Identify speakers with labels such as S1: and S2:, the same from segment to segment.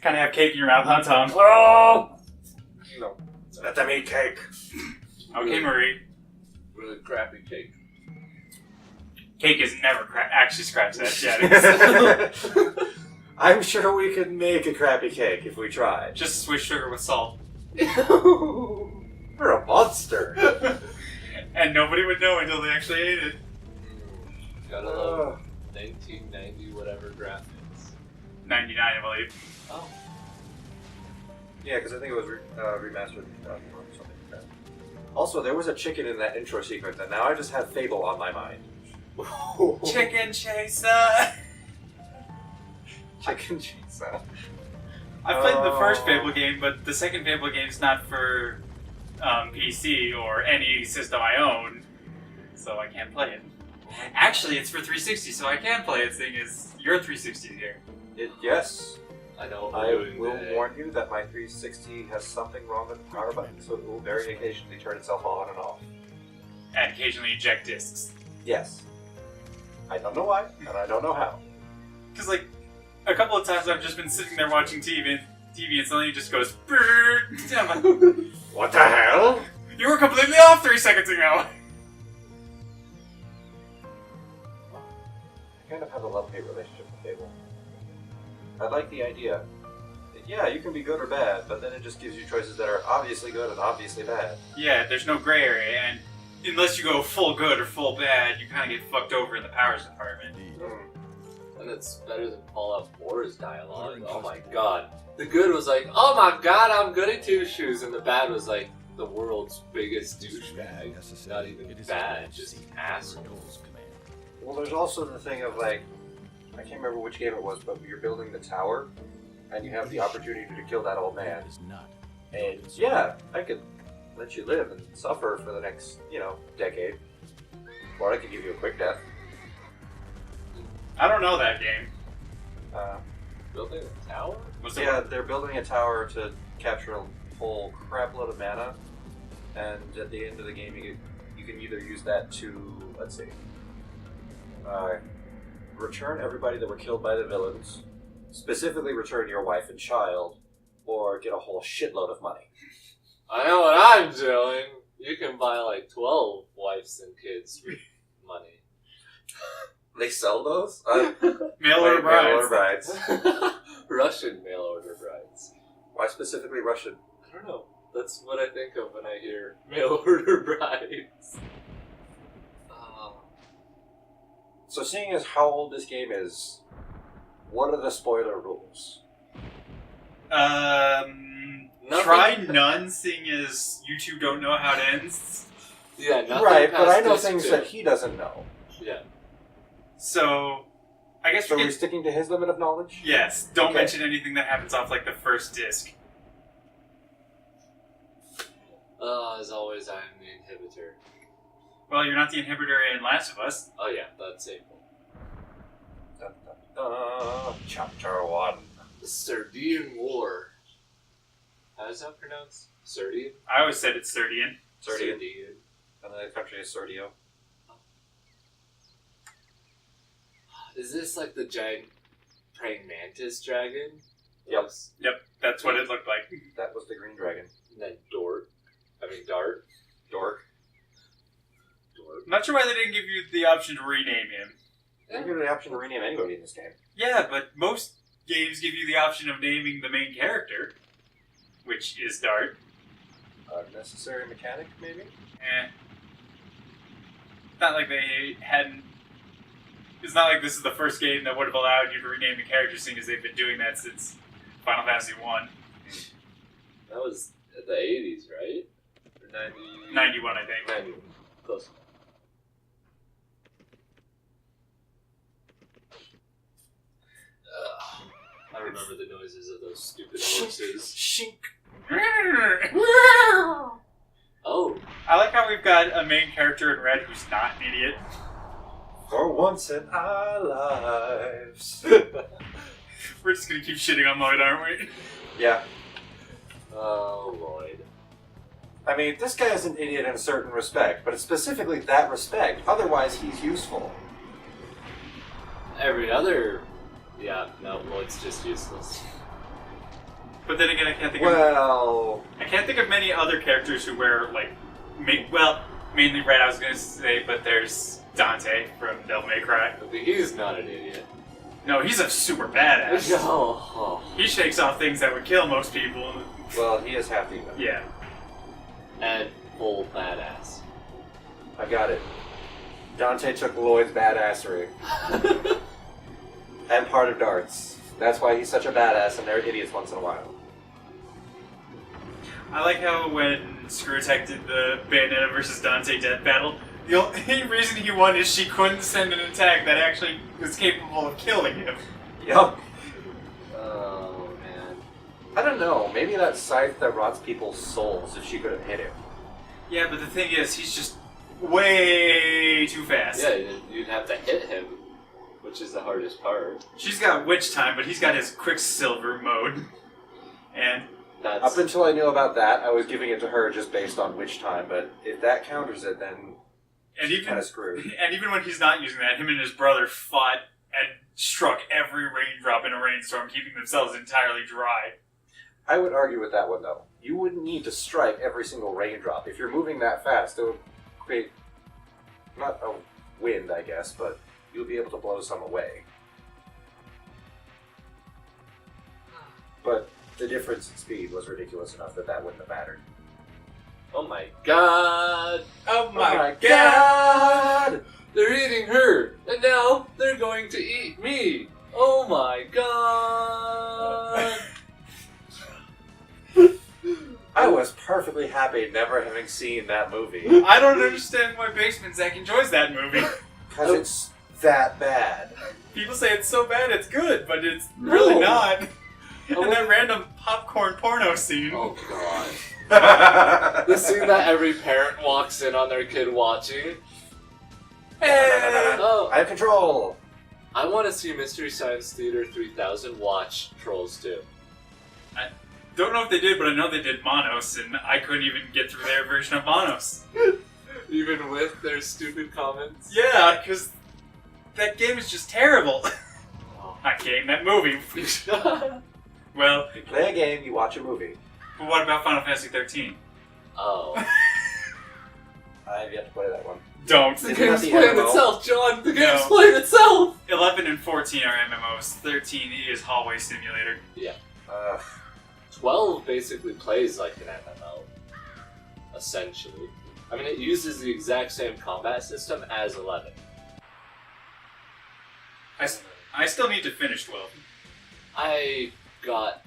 S1: Kind of have cake in your mouth, huh, Tom? Oh!
S2: No. Let them eat cake.
S1: Okay, Marie.
S3: Really crappy cake.
S1: Cake is never actually scratch that shit.
S2: I'm sure we could make a crappy cake if we tried.
S1: Just swish sugar with salt.
S2: You're a monster.
S1: And nobody would know until they actually ate it.
S3: Gotta love 1990 whatever graphics.
S1: 99, I believe.
S3: Oh.
S2: Yeah, because I think it was remastered or something like that. Also, there was a chicken in that intro sequence, and now I just have Fable on my mind.
S1: Chicken chaser!
S2: Chicken chaser.
S1: I played the first Fable game, but the second Fable game is not for PC or any system I own, so I can't play it. Actually, it's for 360, so I can play it, seeing as your 360 is here.
S2: Yes.
S3: I know.
S2: I will warn you that my 360 has something wrong with the power button, so it will very occasionally turn itself on and off.
S1: And occasionally eject discs.
S2: Yes. I don't know why, and I don't know how.
S1: Because, like, a couple of times I've just been sitting there watching TV and suddenly it just goes, brrrr. I'm like,
S2: What the hell?
S1: you were completely off 3 seconds ago!
S2: I kind of have a love-hate relationship with Fable. I like the idea. Yeah, you can be good or bad, but then it just gives you choices that are obviously good and obviously bad.
S1: Yeah, there's no gray area, and unless you go full good or full bad, you kind of get fucked over in the powers department.
S3: And it's better than Fallout 4's dialogue. Oh my god. The good was like, oh my god, I'm good at two shoes, and the bad was like, the world's biggest douchebag. Not even bad, just asshole.
S2: Well, there's also the thing of like, I can't remember which game it was, but you're building the tower, and you have the opportunity to kill that old man. And yeah, I could let you live and suffer for the next, decade. Or I could give you a quick death.
S1: I don't know that game.
S3: Building a tower?
S2: Yeah, they're building a tower to capture a whole crap load of mana, and at the end of the game you can either use that to, let's see, return everybody that were killed by the villains, specifically return your wife and child, or get a whole shitload of money.
S3: I know what I'm doing. You can buy like 12 wives and kids with money.
S2: They sell those?
S1: Mail order brides.
S2: Mail order brides.
S3: Russian mail order brides.
S2: Why specifically Russian?
S3: I don't know. That's what I think of when I hear mail order brides.
S2: So seeing as how old this game is, what are the spoiler rules?
S1: Try none, seeing as you two don't know how it ends.
S3: Yeah, nothing
S2: right, but I know
S3: past
S2: things
S3: disc
S2: that he doesn't know.
S3: Yeah.
S1: So, I guess
S2: So we're sticking to his limit of knowledge?
S1: Yes, don't
S2: Okay.
S1: mention anything that happens off like the first disc.
S3: As always, I am the inhibitor.
S1: Well, you're not the inhibitor in Last of Us.
S3: Oh yeah, that's April.
S2: Dun, dun, dun. Chapter 1.
S3: The Serdian War. How is that pronounced? Serdian?
S1: I always said it's Serdian.
S2: Serdian. And the country is Serdio.
S3: Is this like the giant praying mantis dragon?
S2: Yep.
S1: Yep, that's what it looked like.
S2: That was the green dragon.
S3: And then Dart.
S2: Dork.
S1: I'm not sure why they didn't give you the option to rename him.
S2: They didn't give you the option to rename anybody in this game.
S1: Yeah, but most games give you the option of naming the main character, which is Dart.
S2: Unnecessary mechanic, maybe?
S1: Not like they hadn't... It's not like this is the first game that would have allowed you to rename the character, seeing as they've been doing that since Final Fantasy 1.
S3: That was the 80s, right? Or
S1: 91, I think.
S3: 91. Close. I remember the noises of those stupid horses.
S2: Shink.
S3: Oh.
S1: I like how we've got a main character in red who's not an idiot.
S2: For once in our lives.
S1: We're just gonna keep shitting on Lloyd, aren't we?
S2: Yeah.
S3: Oh, Lloyd.
S2: I mean, this guy is an idiot in a certain respect, but it's specifically that respect. Otherwise, he's useful.
S3: Every other... Yeah, no, Lloyd's just useless.
S1: But then again, I can't think of many other characters who wear, like, mainly red, I was going to say, but there's Dante from Devil May Cry.
S3: He's not an idiot.
S1: No, he's a super badass.
S3: No.
S1: He shakes off things that would kill most people.
S2: Well, he is half demon.
S1: Yeah.
S3: And full badass.
S2: I got it. Dante took Lloyd's badassery. And part of Dart's. That's why he's such a badass, and they're idiots once in a while.
S1: I like how when Screwtech did the Bayonetta versus Dante death battle, the only reason he won is she couldn't send an attack that actually was capable of killing him.
S2: Yup.
S3: Oh, man.
S2: I don't know. Maybe that scythe that rots people's souls if she could have hit him.
S1: Yeah, but the thing is, he's just way too fast.
S3: Yeah, you'd have to hit him, which is the hardest part.
S1: She's got witch time, but he's got his Quicksilver mode. And
S2: up until I knew about that, I was giving it to her just based on witch time, but if that counters it, then she's kind of screwed.
S1: And even when he's not using that, him and his brother fought and struck every raindrop in a rainstorm, keeping themselves entirely dry.
S2: I would argue with that one, though. You wouldn't need to strike every single raindrop. If you're moving that fast, it would create, not a wind, I guess, but you'll be able to blow some away. But the difference in speed was ridiculous enough that that wouldn't have mattered.
S3: Oh my god!
S1: Oh my god!
S3: They're eating her, and now they're going to eat me! Oh my god!
S2: I was perfectly happy never having seen that movie.
S1: I don't understand why Basement Zach enjoys that movie.
S2: Because it's that bad.
S1: People say it's so bad it's good, but it's really not. And that random popcorn porno scene.
S3: Oh god. The scene that every parent walks in on their kid watching.
S1: Hey!
S3: Oh,
S2: I have control!
S3: I want to see Mystery Science Theater 3000 watch Trolls 2.
S1: I don't know if they did, but I know they did Monos, and I couldn't even get through their version of Monos.
S3: Even with their stupid comments?
S1: Yeah, because that game is just terrible. Not game, that movie. Well,
S2: You play a game, you watch a movie.
S1: but what about Final Fantasy 13?
S3: Oh.
S2: I have yet to play that one.
S1: Don't.
S3: The
S2: Isn't
S3: game's
S2: that the
S3: playing
S2: MMO?
S3: itself, John! The game's
S1: No.
S3: playing itself!
S1: 11 and 14 are MMOs. 13 is Hallway Simulator.
S3: Yeah.
S2: Ugh.
S3: 12 basically plays like an MMO. Essentially. I mean, it uses the exact same combat system as 11.
S1: I still need to finish 12.
S3: I got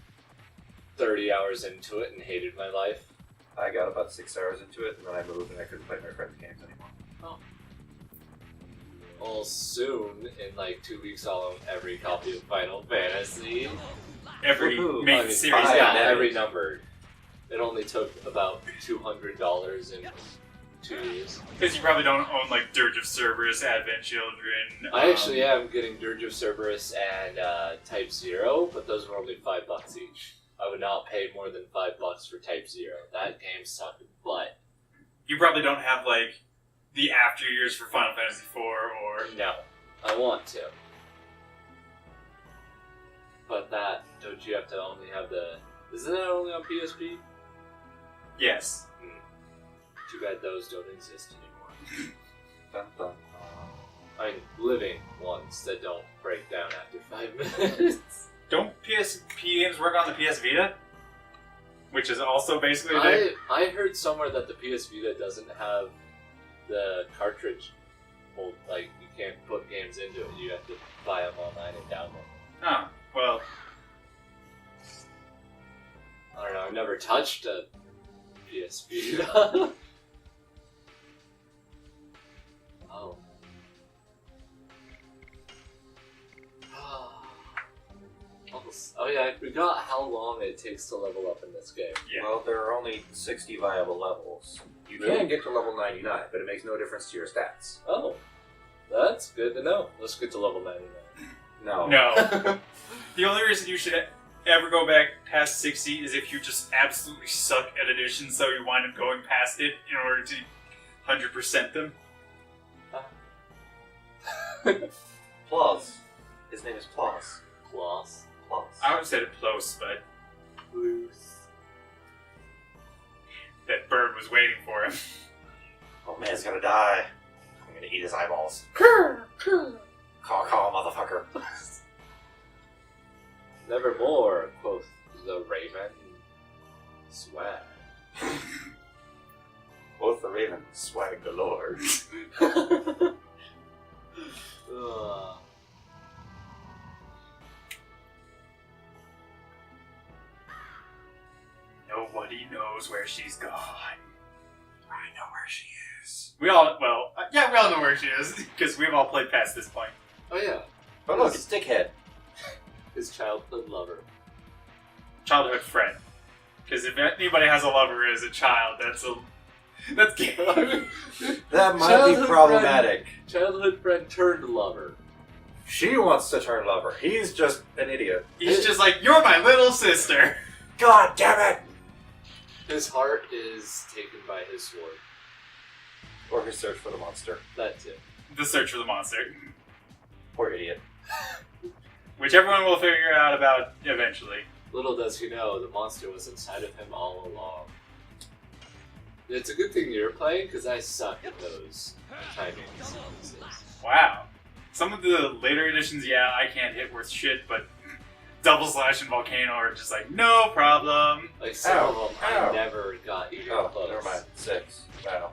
S3: 30 hours into it and hated my life.
S2: I got about 6 hours into it, and then I moved and I couldn't play my friend's games anymore.
S3: Well, soon, in like 2 weeks, I'll own every copy of Final Fantasy.
S1: Every
S2: Woohoo.
S1: main
S3: I mean,
S1: series.
S2: fine.
S3: yeah,
S2: Yeah.
S3: every numbered. It only took about $200 in 2 years.
S1: Because you probably don't own like Dirge of Cerberus, Advent Children.
S3: I actually am getting Dirge of Cerberus and Type 0, but those were only $5 each. I would not pay more than $5 for Type 0. That game sucked butt.
S1: You probably don't have like the after years for Final Fantasy IV or.
S3: No, I want to. But that, don't you have to only have the... Isn't that only on PSP?
S1: Yes.
S3: Too bad those don't exist anymore.
S2: Dun, dun.
S3: I mean, living ones that don't break down after 5 minutes.
S1: Don't PSP games work on the PS Vita? Which is also basically there.
S3: I heard somewhere that the PS Vita doesn't have the cartridge. Well, like, you can't put games into it. You have to buy them online and download them.
S1: Oh, well.
S3: I don't know, I've never touched a PS Vita. Oh. Oh yeah, I forgot how long it takes to level up in this game.
S1: Yeah.
S2: Well, there are only 60 viable levels. You
S3: Really?
S2: can get to level 99, but it makes no difference to your stats.
S3: Oh, that's good to know. Let's get to level 99.
S2: No.
S1: No. The only reason you should ever go back past 60 is if you just absolutely suck at addition, so you wind up going past it in order to 100% them.
S2: Plaus. His name is Plaus.
S3: Claws.
S2: Plaus.
S1: I would have said it close, but
S3: loose.
S1: That bird was waiting for him.
S2: Oh man's gonna die. I'm gonna eat his eyeballs. Caw caw, motherfucker.
S3: Nevermore, quoth the raven. Swag.
S2: Both the raven swag galore.
S3: Ugh.
S1: Nobody knows where she's gone.
S2: I know where she is.
S1: We all know where she is, because we've all played past this point.
S3: Oh yeah,
S2: Oh look, it's Dickhead.
S3: his childhood lover.
S1: Childhood friend. Because if anybody has a lover as a child, that's gay.
S2: That might
S3: Childhood
S2: be problematic.
S3: Childhood friend turned lover.
S2: She wants to turn lover. He's just an idiot.
S1: He's just like, you're my little sister.
S2: God damn it!
S3: His heart is taken by his sword.
S2: Or his search for the monster.
S3: That's it.
S1: The search for the monster.
S2: Poor idiot.
S1: Which everyone will figure out about eventually.
S3: Little does he know, the monster was inside of him all along. It's a good thing you're playing, because I suck at those timing sequences.
S1: Wow. Some of the later editions, yeah, I can't hit worth shit, but Double Slash and Volcano are just like, no problem.
S3: Like some
S2: Ow,
S3: of them,
S2: ow.
S3: I never got even
S2: Oh,
S3: close.
S2: never mind. 6. Wow.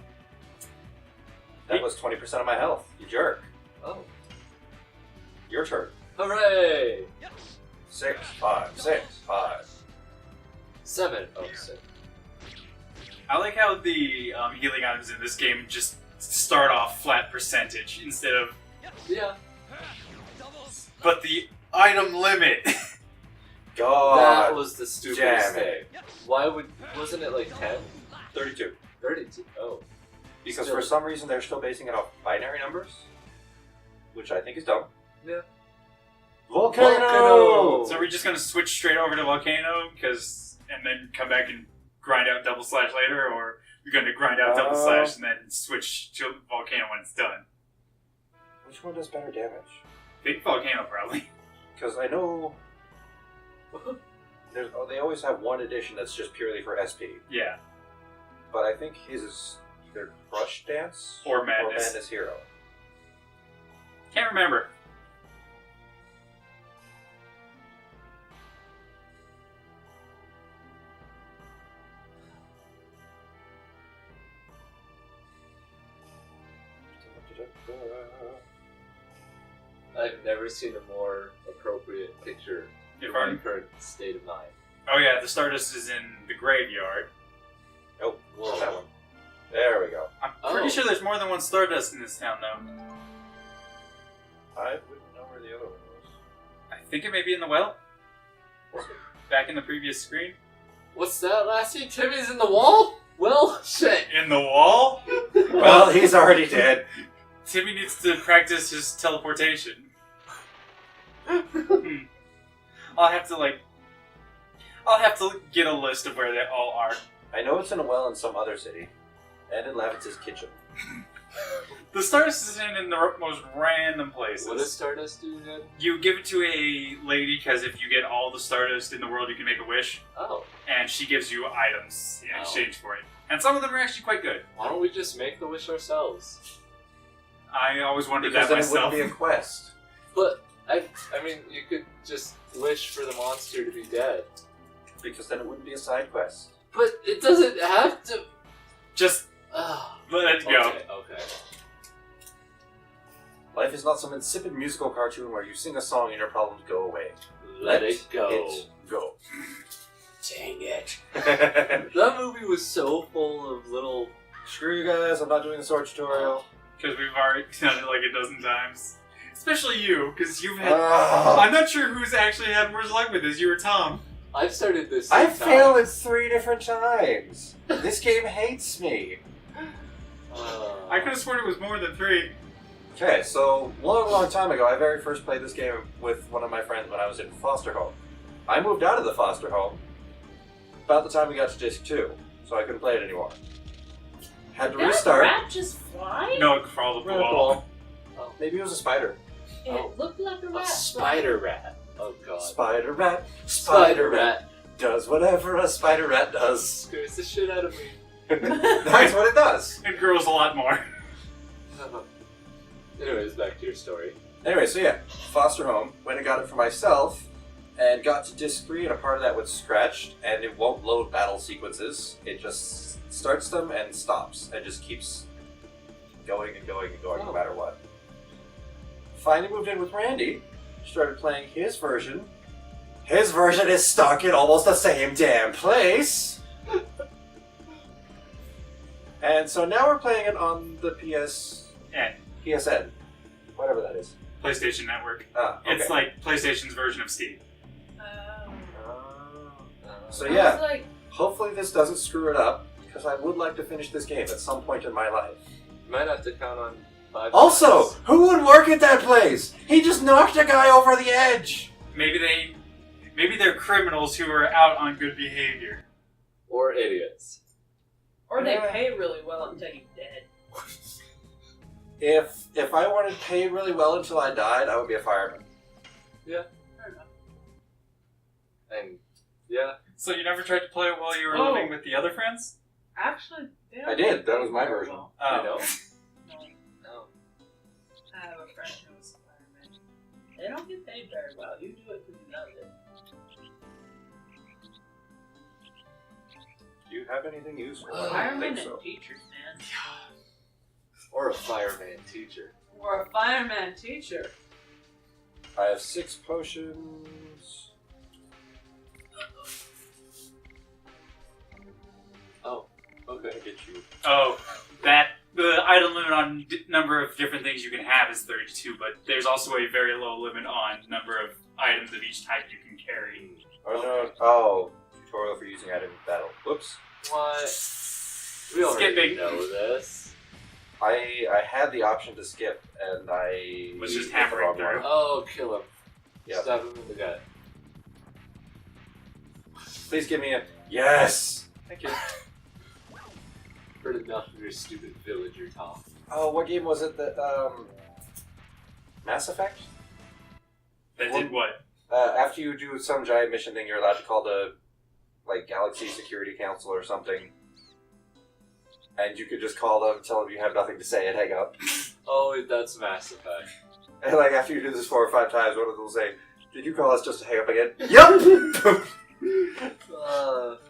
S2: That was 20% of my health. You jerk.
S3: Oh.
S2: Your turn.
S3: Hooray!
S2: 6, 5, 6, 5.
S3: 7. Oh, 6.
S1: I like how the healing items in this game just start off flat percentage instead of...
S3: Yeah.
S1: But the item limit!
S2: God.
S3: That was the stupidest
S2: damn
S3: thing.
S2: it.
S3: Why wasn't it like 10?
S2: 32.
S3: 32. Oh.
S2: Because
S3: Still.
S2: for some reason they're still basing it off binary numbers. Which I think is dumb.
S3: Yeah.
S2: Volcano!
S1: So we're just gonna switch straight over to Volcano, and then come back and grind out Double Slash later, or we're gonna grind out Double Slash and then switch to Volcano when it's done?
S2: Which one does better damage?
S1: I think Volcano, probably.
S2: Because I know they always have one edition that's just purely for SP.
S1: Yeah.
S2: But I think his is either Crush Dance
S1: Or Madness.
S2: Madness Hero.
S1: Can't remember.
S3: I've never seen a more appropriate picture
S1: If
S3: for my
S1: I'm-
S3: current state of mind.
S1: Oh yeah, the Stardust is in the graveyard.
S2: Nope, not that one. There we go.
S1: I'm pretty
S3: Oh.
S1: sure there's more than one Stardust in this town, though.
S2: I wouldn't know where the other one was.
S1: I think it may be in the well. Back in the previous screen.
S3: What's that, Lassie? Timmy's in the wall? Well, shit.
S1: In the wall?
S2: Well, he's already dead.
S1: Timmy needs to practice his teleportation. I'll have to get a list of where they all are.
S2: I know it's in a well in some other city. And in Lavitz's kitchen.
S1: The Stardust is in the most random places.
S3: What does Stardust do again?
S1: You give it to a lady because if you get all the Stardust in the world, you can make a wish,
S3: Oh.
S1: and she gives you items in
S3: Oh.
S1: exchange for it. And some of them are actually quite good.
S3: Why don't we just make the wish ourselves?
S1: I always wondered
S2: Because
S1: that
S2: then it
S1: myself.
S2: wouldn't be a quest.
S3: But, I mean, you could just wish for the monster to be dead.
S2: Because then it wouldn't be a side quest.
S3: But it doesn't have to...
S1: Just
S3: Oh.
S1: let it go.
S3: Okay.
S2: Life is not some insipid musical cartoon where you sing a song and your problems go away.
S3: Let it go.
S2: It go.
S3: Dang it. That movie was so full of little...
S2: Screw you guys, I'm not doing the sword tutorial.
S1: Because we've already done it like a dozen times. Especially you, because you've had...
S2: Ah.
S1: I'm not sure who's actually had worse luck with this, you or Tom.
S3: I've started this...
S2: I
S3: 6
S2: failed it
S3: times.
S2: 3 different times. This game hates me.
S1: I could have sworn it was more than 3.
S2: Okay, so long time ago, I very first played this game with one of my friends when I was in foster home. I moved out of the foster home about the time we got to disc 2, so I couldn't play it anymore. Had to
S4: Did that
S2: restart.
S4: rat just fly?
S1: No, it crawled up the
S2: Red
S1: wall.
S2: ball. Maybe it was a spider.
S4: It looked like a rat.
S3: A spider rat. Oh god.
S2: Spider rat.
S3: Spider rat.
S2: does whatever a spider rat does.
S3: Scares the shit out of me.
S2: That's what it does.
S1: It grows a lot more.
S3: Anyways, back to your story.
S2: Anyway, so yeah, foster home. Went and got it for myself, and got to disc 3, and a part of that was scratched, and it won't load battle sequences. It just starts them and stops, and just keeps going and going and going no matter what. Finally moved in with Randy, started playing his version. His version is stuck in almost the same damn place. And so now we're playing it on the PSN, whatever that is.
S1: PlayStation Network.
S2: Ah, okay.
S1: It's like PlayStation's version of Steam.
S2: So yeah,
S4: like,
S2: hopefully this doesn't screw it up, because I would like to finish this game at some point in my life.
S3: You might have to count on 5
S2: Also,
S3: times.
S2: who would work at that place? He just knocked a guy over the edge.
S1: Maybe they're criminals who are out on good behavior.
S3: Or idiots.
S4: or they pay really well until you're dead.
S2: If I wanted paid really well until I died, I would be a fireman.
S3: Yeah.
S4: Fair enough.
S3: And, yeah.
S1: So you never tried to play it while you were
S4: Oh.
S1: living with the other friends?
S4: Actually, they don't
S2: I did.
S4: get
S2: That
S4: paid
S2: was my
S4: very
S2: version.
S4: well.
S3: I know.
S4: No, I have a friend who was a fireman. They don't get paid very well. You do it because you love it.
S2: Do you have anything useful? I don't
S4: Firemen
S2: think
S4: and
S2: so.
S4: teachers, man.
S3: Or a fireman teacher.
S4: Or a fireman teacher.
S2: I have 6 potions.
S3: Oh, okay.
S2: Get you.
S1: Oh, the item limit on number of different things you can have is 32, but there's also a very low limit on number of items of each type you can carry.
S2: Oh no! Oh, tutorial for using item in battle. Whoops.
S3: What? We already
S1: Skipping.
S3: know this.
S2: I had the option to skip, and I
S1: Was just
S2: hit the
S1: hammering
S2: wrong
S1: through.
S2: one.
S3: Oh, kill him.
S2: Yep.
S3: Stab him in the gut.
S2: Please give me a yes.
S3: Thank you. Heard enough of your stupid villager talk.
S2: Oh, what game was it that Mass Effect?
S1: That did what?
S2: After you do some giant mission thing, you're allowed to call the Galaxy Security Council or something, and you could just call them, tell them you have nothing to say, and hang up.
S3: Oh, that's Mass Effect.
S2: And after you do this 4 or 5 times, one of them will say, "Did you call us just to hang up again?" Yup.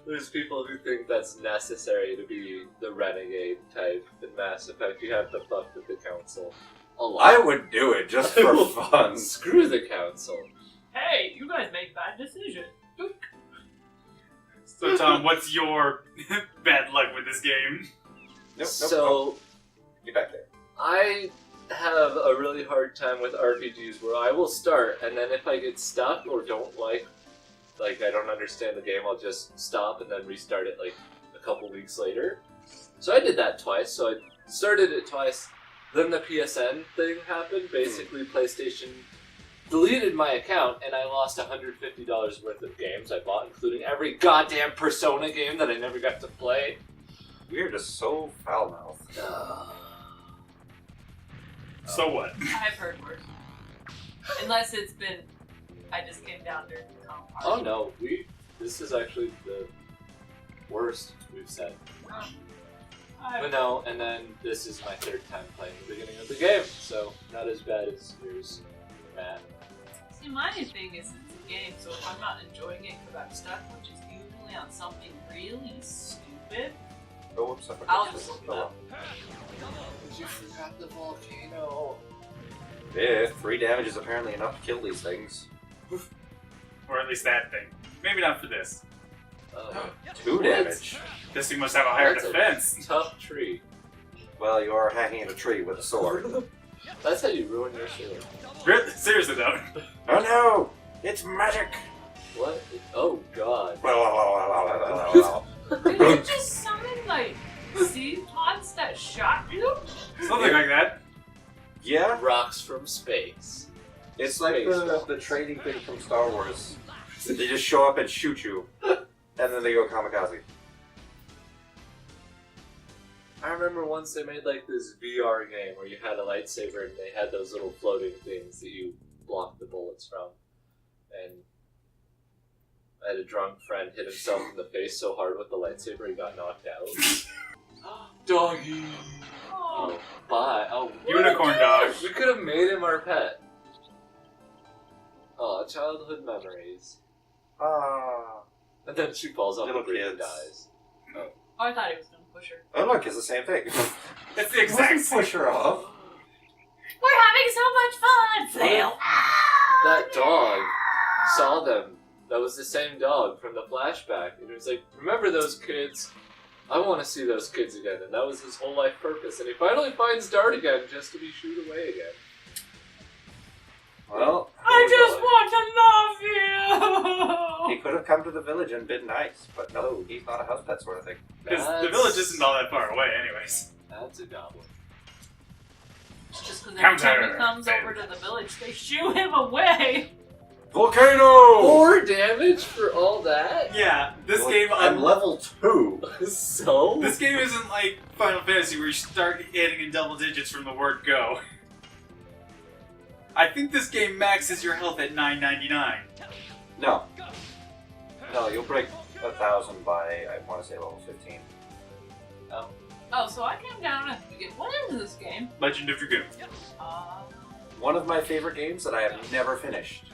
S3: There's people who think that's necessary to be the renegade type in Mass Effect. You have to fuck with the council a lot.
S2: I would do it just for fun.
S3: Screw the council.
S4: Hey, you guys made bad decisions.
S1: So Tom, what's your bad luck with this game?
S2: Nope,
S3: So,
S2: get back there.
S3: I have a really hard time with RPGs where I will start, and then if I get stuck or don't like I don't understand the game, I'll just stop and then restart it a couple weeks later. So I did that twice. So I started it twice. Then the PSN thing happened. Basically, PlayStation deleted my account, and I lost $150 worth of games I bought, including every goddamn Persona game that I never got to play.
S2: We are just so foul-mouthed.
S1: So what?
S4: I've heard worse. Unless it's been, I just came down during the comp party.
S3: Oh no, this is actually the worst we've said. But no, and then this is my 3rd time playing the beginning of the game, so not as bad as yours, Matt.
S4: See, my thing is it's a game, so if I'm not enjoying it because I'm stuck, which is usually on something really stupid,
S2: Oh, whoops, I forgot.
S4: I'll just look it
S2: Oh,
S4: up.
S3: But you forgot the volcano.
S2: Yeah, 3 damage is apparently enough to kill these things.
S1: Or at least that thing. Maybe not for this.
S2: 2
S3: What?
S2: damage.
S1: This thing must have a higher
S3: That's a
S1: defense.
S3: Tough tree.
S2: Well, you are hacking at a tree with a sword.
S3: That's how you ruin your sword.
S1: Seriously though.
S2: Oh no! It's magic!
S3: What? Oh god.
S4: Did you just summon, seed pods that shot you?
S1: Something like that.
S2: Yeah,
S3: Rocks from space.
S2: it's like the trading thing from Star Wars. They just show up and shoot you, and then they go kamikaze.
S3: I remember once they made this VR game where you had a lightsaber and they had those little floating things that you blocked the bullets from. And I had a drunk friend hit himself in the face so hard with the lightsaber he got knocked out. Doggy!
S4: Oh,
S3: Bye. Oh,
S1: Unicorn dog.
S3: we could have made him our pet. Oh, childhood memories.
S2: Ah.
S3: And then she falls off
S2: Little
S3: the bridge and
S2: kids.
S3: dies.
S4: oh, I thought he was gonna push her.
S2: Oh look, it's the same thing.
S1: It's the exact same.
S2: Push her off.
S4: We're having so much fun! Fail!
S3: That dog saw them. That was the same dog from the flashback. And he was like, remember those kids? I want to see those kids again. And that was his whole life purpose. And he finally finds Dart again just to be shooed away again.
S2: Well,
S4: I just want to love
S2: he
S4: you!
S2: could have come to the village and been nice, but no, he's not a house pet sort of thing.
S1: Because the village isn't all that far away, anyways.
S3: That's a goblin.
S4: Just because every time
S1: Counter.
S4: he comes over to the village, they shoo him away!
S2: Volcano!
S3: 4 damage for all that?
S1: Yeah, this game.
S2: I'm level 2.
S3: So?
S1: This game isn't like Final Fantasy where you start adding in double digits from the word go. I think this game maxes your health at 999.
S2: No. No, you'll break 1,000 by, I want to say, level 15.
S4: Oh, so I came down and what is this game?
S1: Legend of Dragoon.
S2: One of my favorite games that I have never finished.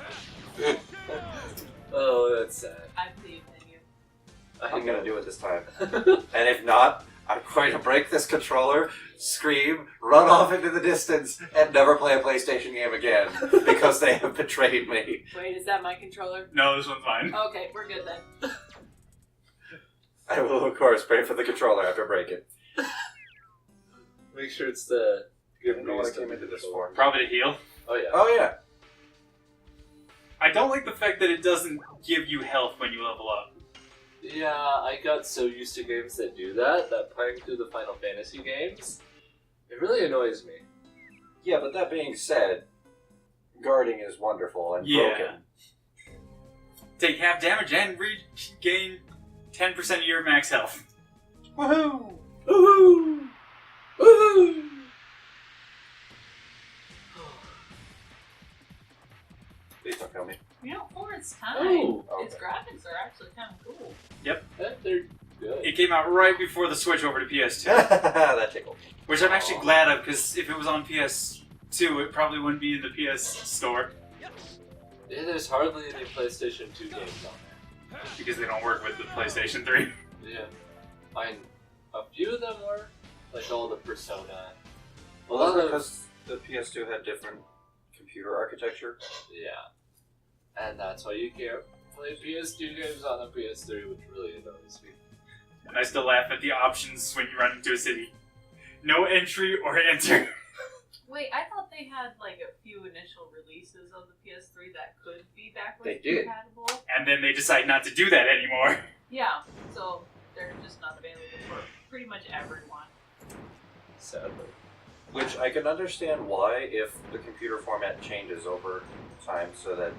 S3: Oh, that's sad.
S4: I believe in you.
S2: I'm gonna do it this time. And if not, I'm going to break this controller, scream, run off into the distance, and never play a PlayStation game again because they have betrayed me.
S4: Wait, is that my controller?
S1: No, this one's mine.
S4: Okay, we're good then.
S2: I will, of course, pray for the controller after I break it.
S3: Make sure it's the...
S2: I don't know what I came into this for.
S1: Probably to heal.
S3: Oh, yeah.
S2: Oh, yeah.
S1: I don't like the fact that it doesn't give you health when you level up.
S3: Yeah, I got so used to games that do that playing through the Final Fantasy games, it really annoys me.
S2: Yeah, but that being said, guarding is wonderful and
S1: Yeah.
S2: broken.
S1: Take half damage and regain 10% of your max health. Woohoo!
S3: Woohoo! Woohoo!
S2: Please don't kill me.
S4: You know, for its time,
S3: Oh,
S4: its graphics are actually kind of cool.
S3: Yeah, they're good.
S1: It came out right before the switch over to PS2.
S2: That tickled.
S1: Which I'm actually glad of, because if it was on PS2, it probably wouldn't be in the PS store.
S3: Yeah, there's hardly any PlayStation 2 games on there.
S1: Because they don't work with the PlayStation 3.
S3: Yeah. A few of them were, like all the Persona. A
S2: Well,
S3: lot
S2: that's
S3: of...
S2: because the PS2 had different computer architecture.
S3: Yeah. And that's why you can't play PS2 games on the PS3, which really annoys me.
S1: And I still laugh at the options when you run into a city. No entry or enter.
S4: Wait, I thought they had like a few initial releases of the PS3 that could be backwards
S2: They did.
S4: compatible.
S1: And then they decide not to do that anymore.
S4: Yeah, so they're just not available for pretty much everyone.
S3: Sadly.
S2: Which I can understand why if the computer format changes over time so that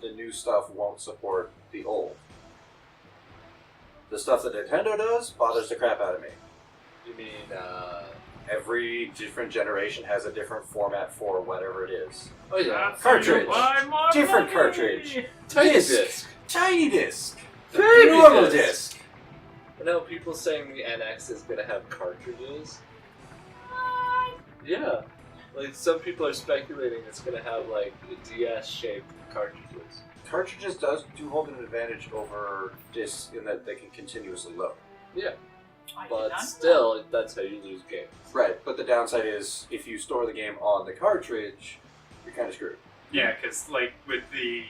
S2: the new stuff won't support the old. The stuff that Nintendo does bothers the crap out of me.
S3: You mean,
S2: Every different generation has a different format for whatever it is.
S3: oh yeah.
S4: That's
S2: Cartridge.
S4: how you buy more
S2: Different
S4: money.
S2: cartridge.
S3: Tiny
S2: Disc.
S3: disc.
S2: Tiny disc.
S3: Baby
S2: Normal
S3: disc.
S2: disc.
S3: I know people saying the NX is gonna have cartridges.
S4: What?
S3: Yeah. Like, some people are speculating it's gonna have, like, DS-shaped cartridges.
S2: Cartridges do hold an advantage over discs in that they can continuously load.
S3: Yeah.
S4: I did
S3: But
S4: not know.
S3: still, that's how you lose games.
S2: Right, but the downside is if you store the game on the cartridge, you're kind of screwed.
S1: Yeah, because like with the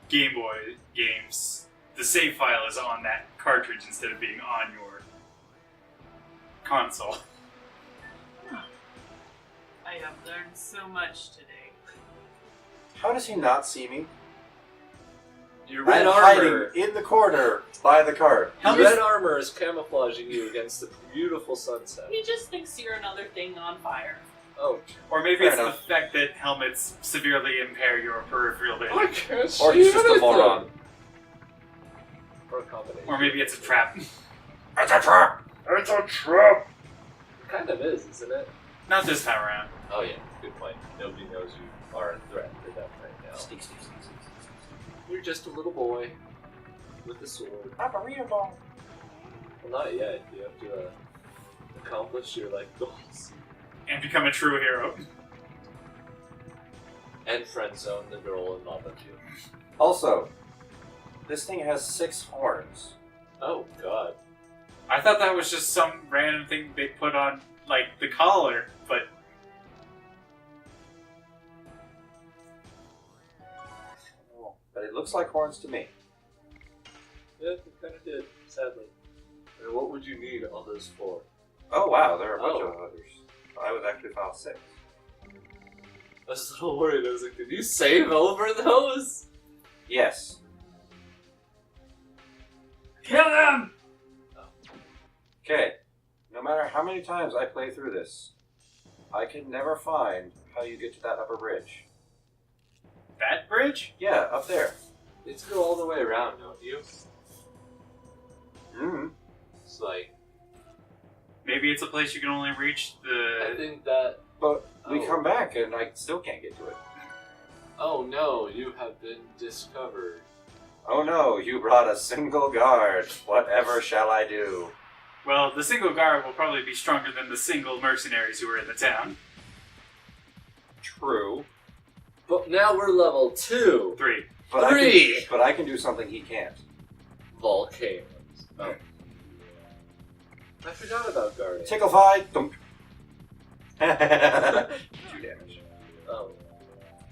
S1: Game Boy games, the save file is on that cartridge instead of being on your console.
S4: I have learned so much today.
S2: How does he not see me?
S3: Your red
S2: I'm
S3: armor.
S2: hiding in the corner by the cart.
S3: Your red armor is camouflaging you against the beautiful sunset.
S4: He just thinks you're another thing on fire.
S3: Oh,
S1: Or maybe
S2: Fair
S1: it's
S2: enough.
S1: the fact that helmets severely impair your peripheral vision.
S3: I can't see
S2: Or he's just a
S3: anything.
S2: moron.
S3: Or a combination.
S1: Or maybe it's a trap.
S2: It's a trap! It's a trap!
S3: It kind of is, isn't it?
S1: Not this time around.
S3: Oh yeah, good point. Nobody knows you are a threat to them right now.
S2: Sneak, sneak, sneak, sneak, sneak, sneak.
S3: You're just a little boy. with the sword.
S2: Ocarina ball.
S3: Well, not yet. You have to accomplish your life goals.
S1: And become a true hero.
S3: And friend zone the girl in love with you.
S2: Also, this thing has 6 horns.
S3: Oh god.
S1: I thought that was just some random thing they put on, like, the collar, but...
S2: But it looks like horns to me.
S3: Yeah, it kind of did, sadly. And what would you need all those for?
S2: Oh wow, there are a bunch
S3: Oh.
S2: of others. I was actually found 6.
S3: I was a little worried. I was like, did you save over those?
S2: Yes.
S1: Kill them!
S2: Okay. No matter how many times I play through this, I can never find how you get to that upper bridge.
S1: That bridge?
S2: Yeah, up there.
S3: It's go all the way around, don't you?
S2: Mm-hmm.
S3: It's like,
S1: Maybe it's a place you can only reach
S3: I
S1: the...
S3: think that.
S2: But we
S3: Oh.
S2: come back and I still can't get to it.
S3: Oh no, you have been discovered.
S2: Oh no, you brought a single guard. Whatever shall I do?
S1: Well, the single guard will probably be stronger than the single mercenaries who are in the town.
S2: True.
S3: But now we're level 2.
S1: 3.
S2: But
S3: 3!
S2: but I can do something he can't.
S3: Volcanoes. Oh. I forgot about guarding.
S2: Ticklefy! Thump. 2 damage.
S3: Oh.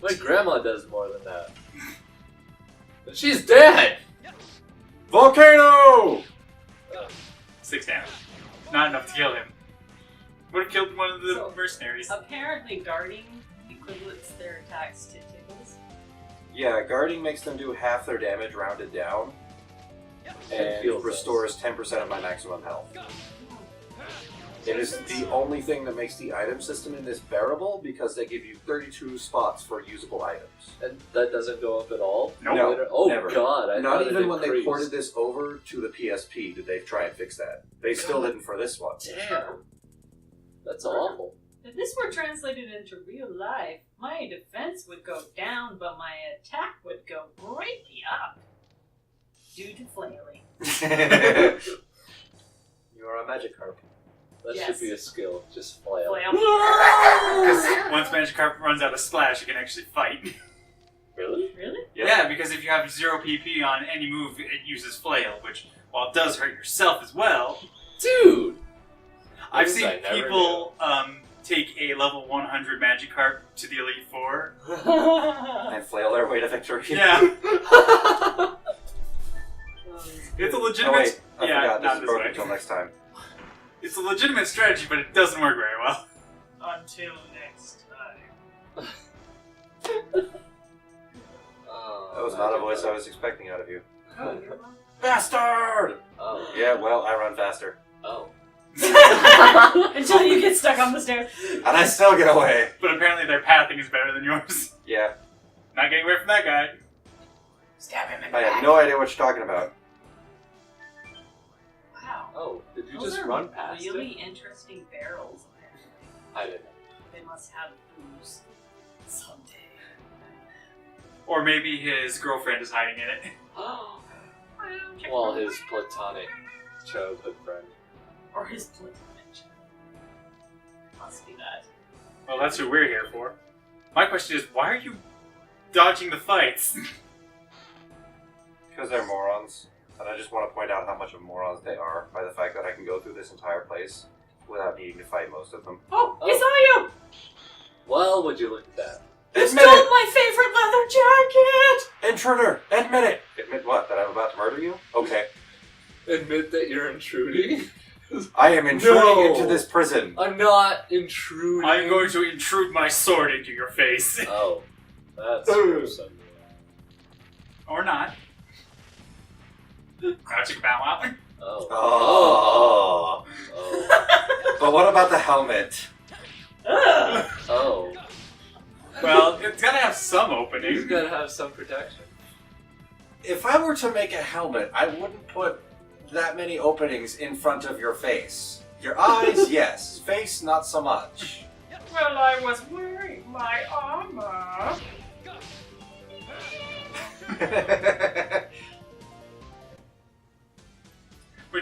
S3: My grandma does more than that. But she's dead!
S2: Volcano!
S1: 6 damage. Not enough to kill him. Would have killed one of the
S4: So-
S1: mercenaries.
S4: Apparently, guarding equivalents their attacks to tickles.
S2: Yeah, guarding makes them do half their damage rounded down. And
S3: Heals us.
S2: restores 10% of my maximum health. It is the only thing that makes the item system in this bearable because they give you 32 spots for usable items.
S3: And that doesn't go up at all?
S1: Nope.
S2: No,
S3: Later? Oh
S2: never.
S3: god, I
S2: Not
S3: thought
S2: even
S3: it
S2: when they
S3: increased.
S2: ported this over to the PSP did they try and fix that. They still
S3: God.
S2: didn't for this one.
S3: Damn. That's awful.
S4: If this were translated into real life, my defense would go down, but my attack would go greatly up. Due to flailing.
S2: You are a magic harp.
S3: That
S4: Yes.
S3: should be a skill. Just flail.
S4: Flail.
S1: Because once Magikarp runs out of splash, you can actually fight.
S3: Really?
S4: Really?
S2: Yep.
S1: Yeah, because if you have 0 PP on any move, it uses flail, which, while it does hurt yourself as well,
S3: Dude!
S1: I've
S3: Things
S1: seen
S3: I never
S1: people take a level 100 Magikarp to the Elite Four.
S2: And flail their way to victory.
S1: Yeah,
S3: knew.
S1: it's a
S2: Oh
S1: legitimate.
S2: wait, I
S1: yeah,
S2: forgot. This
S1: not
S2: is
S1: this
S2: broken
S1: way.
S2: until next time.
S1: It's a legitimate strategy, but it doesn't work very well.
S4: Until next time.
S3: Oh,
S2: That was not a voice I was expecting out of you.
S4: Oh, you're welcome.
S2: Bastard!
S3: Oh.
S2: Yeah, well, I run faster.
S3: Oh.
S4: Until you get stuck on the stairs.
S2: And I still get away.
S1: But apparently their pathing is better than yours.
S2: Yeah,
S1: Not getting away from that guy.
S4: Stab him in
S2: I have no idea what you're talking about.
S4: Wow.
S3: Oh, did you
S4: Those
S3: just
S4: are
S3: run past
S4: really
S3: it?
S4: interesting barrels.
S3: I didn't.
S4: They must have booze someday.
S1: Or maybe his girlfriend is hiding in it.
S3: Oh. Well, his platonic childhood friend.
S4: Or his platonic child. Must be that.
S1: Well, that's who we're here for. My question is, why are you dodging the fights?
S2: Because they're morons. And I just want to point out how much of morons they are by the fact that I can go through this entire place without needing to fight most of them.
S4: Oh,
S3: Oh.
S4: he saw you!
S3: Well, would you look at that?
S4: You
S2: Admit
S4: stole
S2: it!
S4: my favorite leather jacket!
S2: Intruder! Admit it! Admit what? That I'm about to murder you? Okay.
S3: Admit that you're intruding?
S2: I am intruding
S3: No.
S2: into this prison.
S3: I'm not intruding.
S1: I'm going to intrude my sword into your face.
S3: Oh. That's
S2: Ugh.
S3: gruesome.
S1: Or not. Crouching bow wow.
S3: Oh.
S2: Oh.
S3: Oh.
S2: But what about the helmet?
S4: Ugh.
S3: Oh.
S1: Well, it's gotta have some
S3: He's
S1: opening.
S3: gotta have some protection.
S2: If I were to make a helmet, I wouldn't put that many openings in front of your face. Your eyes, yes. Face, not so much.
S4: Well, I was wearing my armor.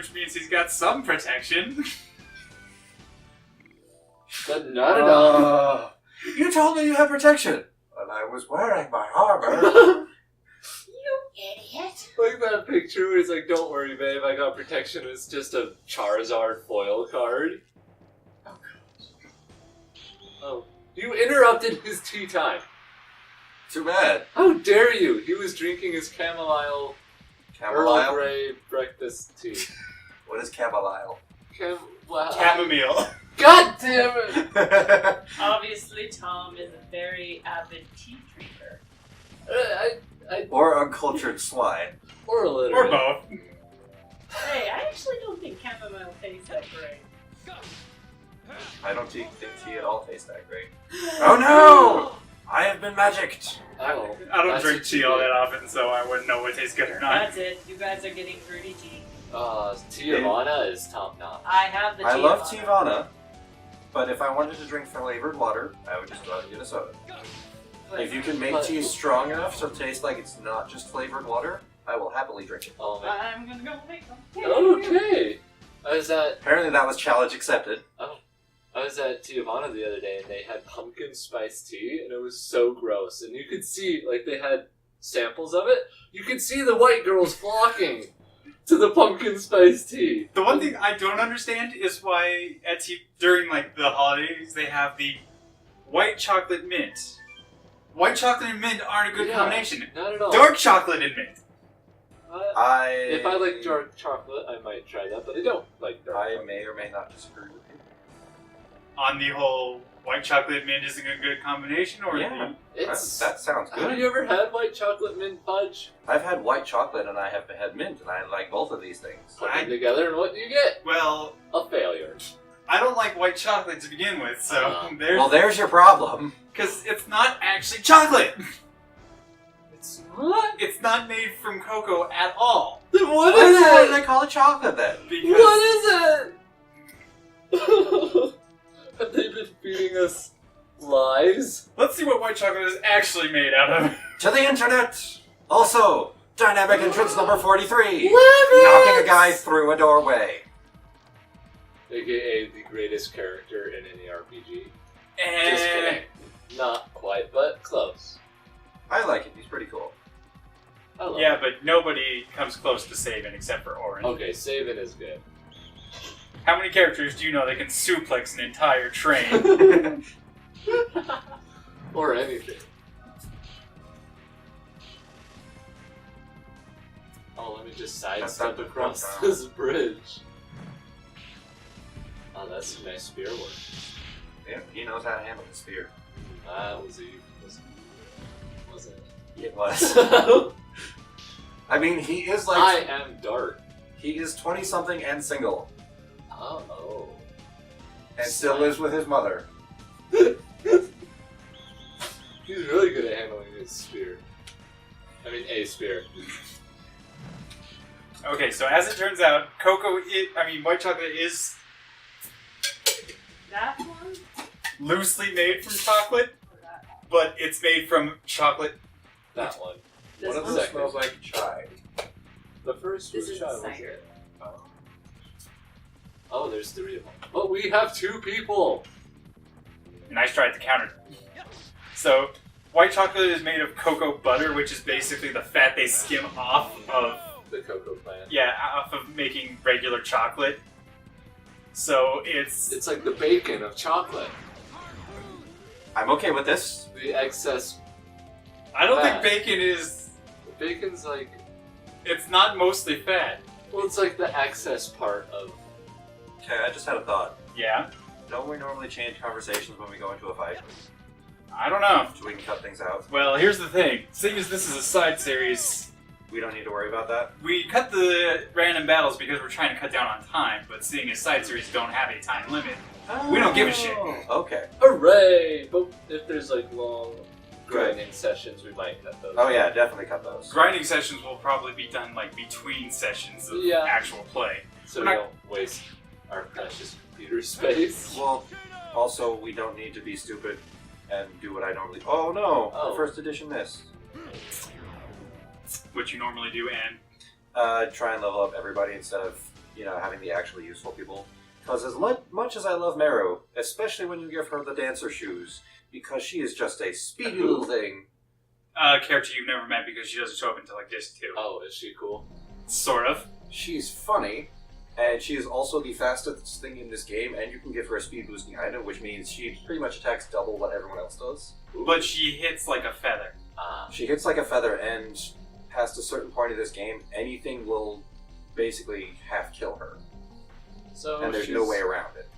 S1: which means he's got some protection.
S3: But not enough.
S2: You told me you had protection. And I was wearing my armor.
S4: You idiot.
S3: Like that picture where he's like, don't worry, babe, I got protection. It's just a Charizard foil card.
S4: Oh, gosh.
S3: Oh. You interrupted his tea time.
S2: Too bad.
S3: How dare you? He was drinking his Earl
S2: Chamomile?
S3: Grey breakfast tea.
S2: What is chamomile?
S1: Chamomile.
S3: God damn it!
S4: Obviously, Tom is a very avid tea drinker.
S2: Or uncultured swine.
S3: Or a little.
S1: Or both.
S4: Hey, I actually don't think chamomile tastes that great.
S2: I don't think tea at all tastes that great. Oh no! I have been magicked.
S3: Oh,
S1: I don't
S3: that's
S1: drink
S3: what
S1: tea
S3: you
S1: all
S3: did.
S1: that often, so I wouldn't know what tastes good or not.
S4: That's it. You guys are getting fruity tea.
S3: Tijuana is top notch.
S4: I have the tea.
S2: I love Tivana, but if I wanted to drink flavored water, I would just go out and get a soda. If you can make tea strong enough so it tastes like it's not just flavored water, I will happily drink it.
S3: Oh, man.
S4: I'm gonna go make them.
S3: Okay. I was at
S2: Apparently that was challenge accepted.
S3: Tijuana the other day and they had pumpkin spice tea and it was so gross. And you could see, like, they had samples of it. You could see the white girls flocking to the pumpkin spice tea.
S1: The one thing I don't understand is why during like the holidays they have the white chocolate mint. White chocolate and mint aren't a good
S3: Yeah,
S1: combination.
S3: Not at all.
S1: Dark chocolate and mint.
S3: If I like dark chocolate, I might try that, but I don't like dark
S2: I
S3: chocolate.
S2: may or may not disagree with you.
S1: On the whole, white chocolate and mint isn't a good combination, or
S2: Yeah.
S3: It's...
S2: That sounds
S3: Have
S2: good.
S3: you ever had white chocolate mint fudge?
S2: I've had white chocolate and I have had mint, and I like both of these things.
S3: Put them together and what do you get?
S1: well,
S3: A failure.
S1: I don't like white chocolate to begin with, so
S2: Well, there's your problem.
S1: because it's not actually chocolate.
S3: It's not?
S1: It's not made from cocoa at all.
S3: Then what
S2: Why
S3: is
S2: the hell do
S3: it?
S2: they call it chocolate then?
S1: Because
S3: What is it? Have they been feeding us lies?
S1: let's see what white chocolate is actually made out of.
S2: To the internet! Also, dynamic entrance number 43.
S3: Love
S2: Knocking a guy through a doorway.
S3: AKA the greatest character in any RPG. Just
S1: And
S3: kidding. Not quite, but close.
S2: I like it. He's pretty cool.
S3: I love
S1: yeah,
S3: it.
S1: but nobody comes close to Sabin except for Orange.
S3: Okay, Sabin is good.
S1: How many characters do you know that can suplex an entire train?
S3: Or anything. Oh, let me just sidestep across this bridge. Oh, that's some nice spear work.
S2: Yeah, he knows how to handle the spear.
S3: Was it?
S2: It was. I mean, he is like...
S3: I am dark.
S2: He is 20-something and single.
S3: Oh.
S2: And still lives with his mother.
S3: He's really good at handling his spear. I mean, a spear.
S1: Okay, so as it turns out, white chocolate is
S4: That one?
S1: loosely made from chocolate,
S4: Or that one?
S1: but it's made from chocolate.
S3: That one.
S4: This
S2: One of them
S4: one?
S3: Second.
S2: smells like chai.
S3: The first
S4: This
S3: was
S4: is
S3: child.
S4: the cider.
S3: Oh, there's 3 of them. But we have 2 people!
S1: Nice try at the counter. So, white chocolate is made of cocoa butter, which is basically the fat they skim off of,
S3: The cocoa plant.
S1: off of making regular chocolate. So
S3: It's like the bacon of chocolate.
S2: I'm okay with this.
S3: The excess.
S1: I don't
S3: fat.
S1: think bacon is.
S3: Bacon's like.
S1: It's not mostly fat.
S3: Well, it's like the excess part of.
S2: Okay, I just had a thought.
S1: Yeah,
S2: Don't we normally change conversations when we go into a fight?
S1: I don't know.
S2: So we can cut things out?
S1: Well, here's the thing. Seeing as this is a side series,
S2: We don't need to worry about that?
S1: we cut the random battles because we're trying to cut down on time. But seeing as side series don't have a time limit, we don't give a shit.
S2: Okay.
S3: Hooray! But if there's like long grinding sessions, we might cut those.
S2: Oh yeah, definitely cut those.
S1: Grinding sessions will probably be done like between sessions of
S3: Yeah.
S1: actual play.
S3: So
S1: We're
S3: we
S1: not-
S3: don't waste our precious computer space.
S2: Well, also, we don't need to be stupid and do what I normally... Oh no!
S3: Oh.
S2: The first edition missed.
S1: What you normally do, and
S2: Try and level up everybody instead of having the actually useful people. Because as much as I love Meru, especially when you give her the dancer shoes, because she is just a speedy little thing.
S1: Character you've never met because she doesn't show up until like Disc 2.
S3: Oh, is she cool?
S1: Sort of.
S2: She's funny, and she is also the fastest thing in this game, and you can give her a speed boosting item, which means she pretty much attacks double what everyone else does.
S1: But she hits like a feather.
S2: She hits like a feather, and past a certain point of this game, anything will basically half kill her.
S3: So
S2: And there's no way around it.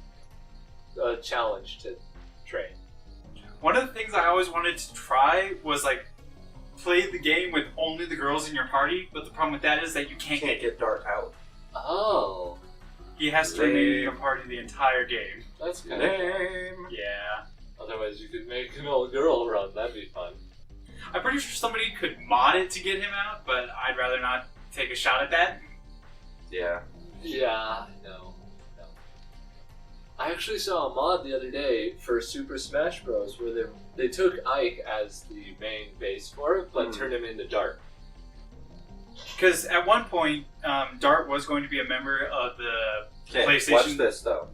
S3: A challenge to train.
S1: One of the things I always wanted to try was like play the game with only the girls in your party, but the problem with that is that you can't
S2: get Dart out.
S3: Oh.
S1: He has to remain in your party the entire game.
S3: That's kind of
S2: Lame.
S1: Yeah.
S3: Otherwise you could make an old girl run, that'd be fun.
S1: I'm pretty sure somebody could mod it to get him out, but I'd rather not take a shot at that.
S2: Yeah.
S3: Yeah, no. I actually saw a mod the other day for Super Smash Bros. Where they took Ike as the main base for it, but turned him into Dart.
S1: Because at one point, Dart was going to be a member of the PlayStation.
S2: Watch this though.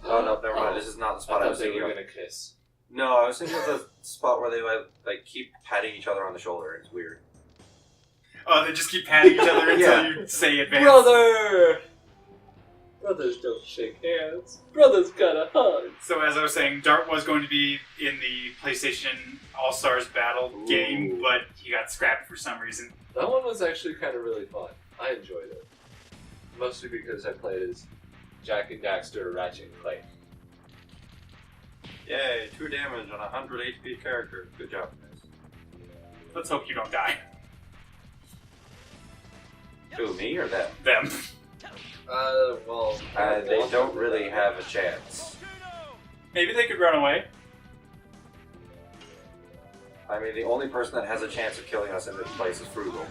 S2: Oh no, never mind. This is not the spot I was
S3: they
S2: thinking
S3: were
S2: of.
S3: gonna kiss.
S2: No, I was thinking of the spot where they like keep patting each other on the shoulder. It's weird.
S1: Oh, they just keep patting each other until
S2: Yeah.
S1: you say advance.
S3: Brother! Brothers don't shake hands. Brothers gotta hug.
S1: So as I was saying, Dart was going to be in the PlayStation All-Stars Battle game, but he got scrapped for some reason.
S3: That one was actually kind of really fun. I enjoyed it. Mostly because I played as Jack and Daxter, Ratchet and Clank.
S2: Yay! 2 damage on a 100 HP character. Good job, guys.
S1: Let's hope you don't die.
S2: Who, me or them?
S1: Them.
S3: Well...
S2: They don't really have a chance.
S1: Maybe they could run away.
S2: I mean, the only person that has a chance of killing us in this place is Frugal.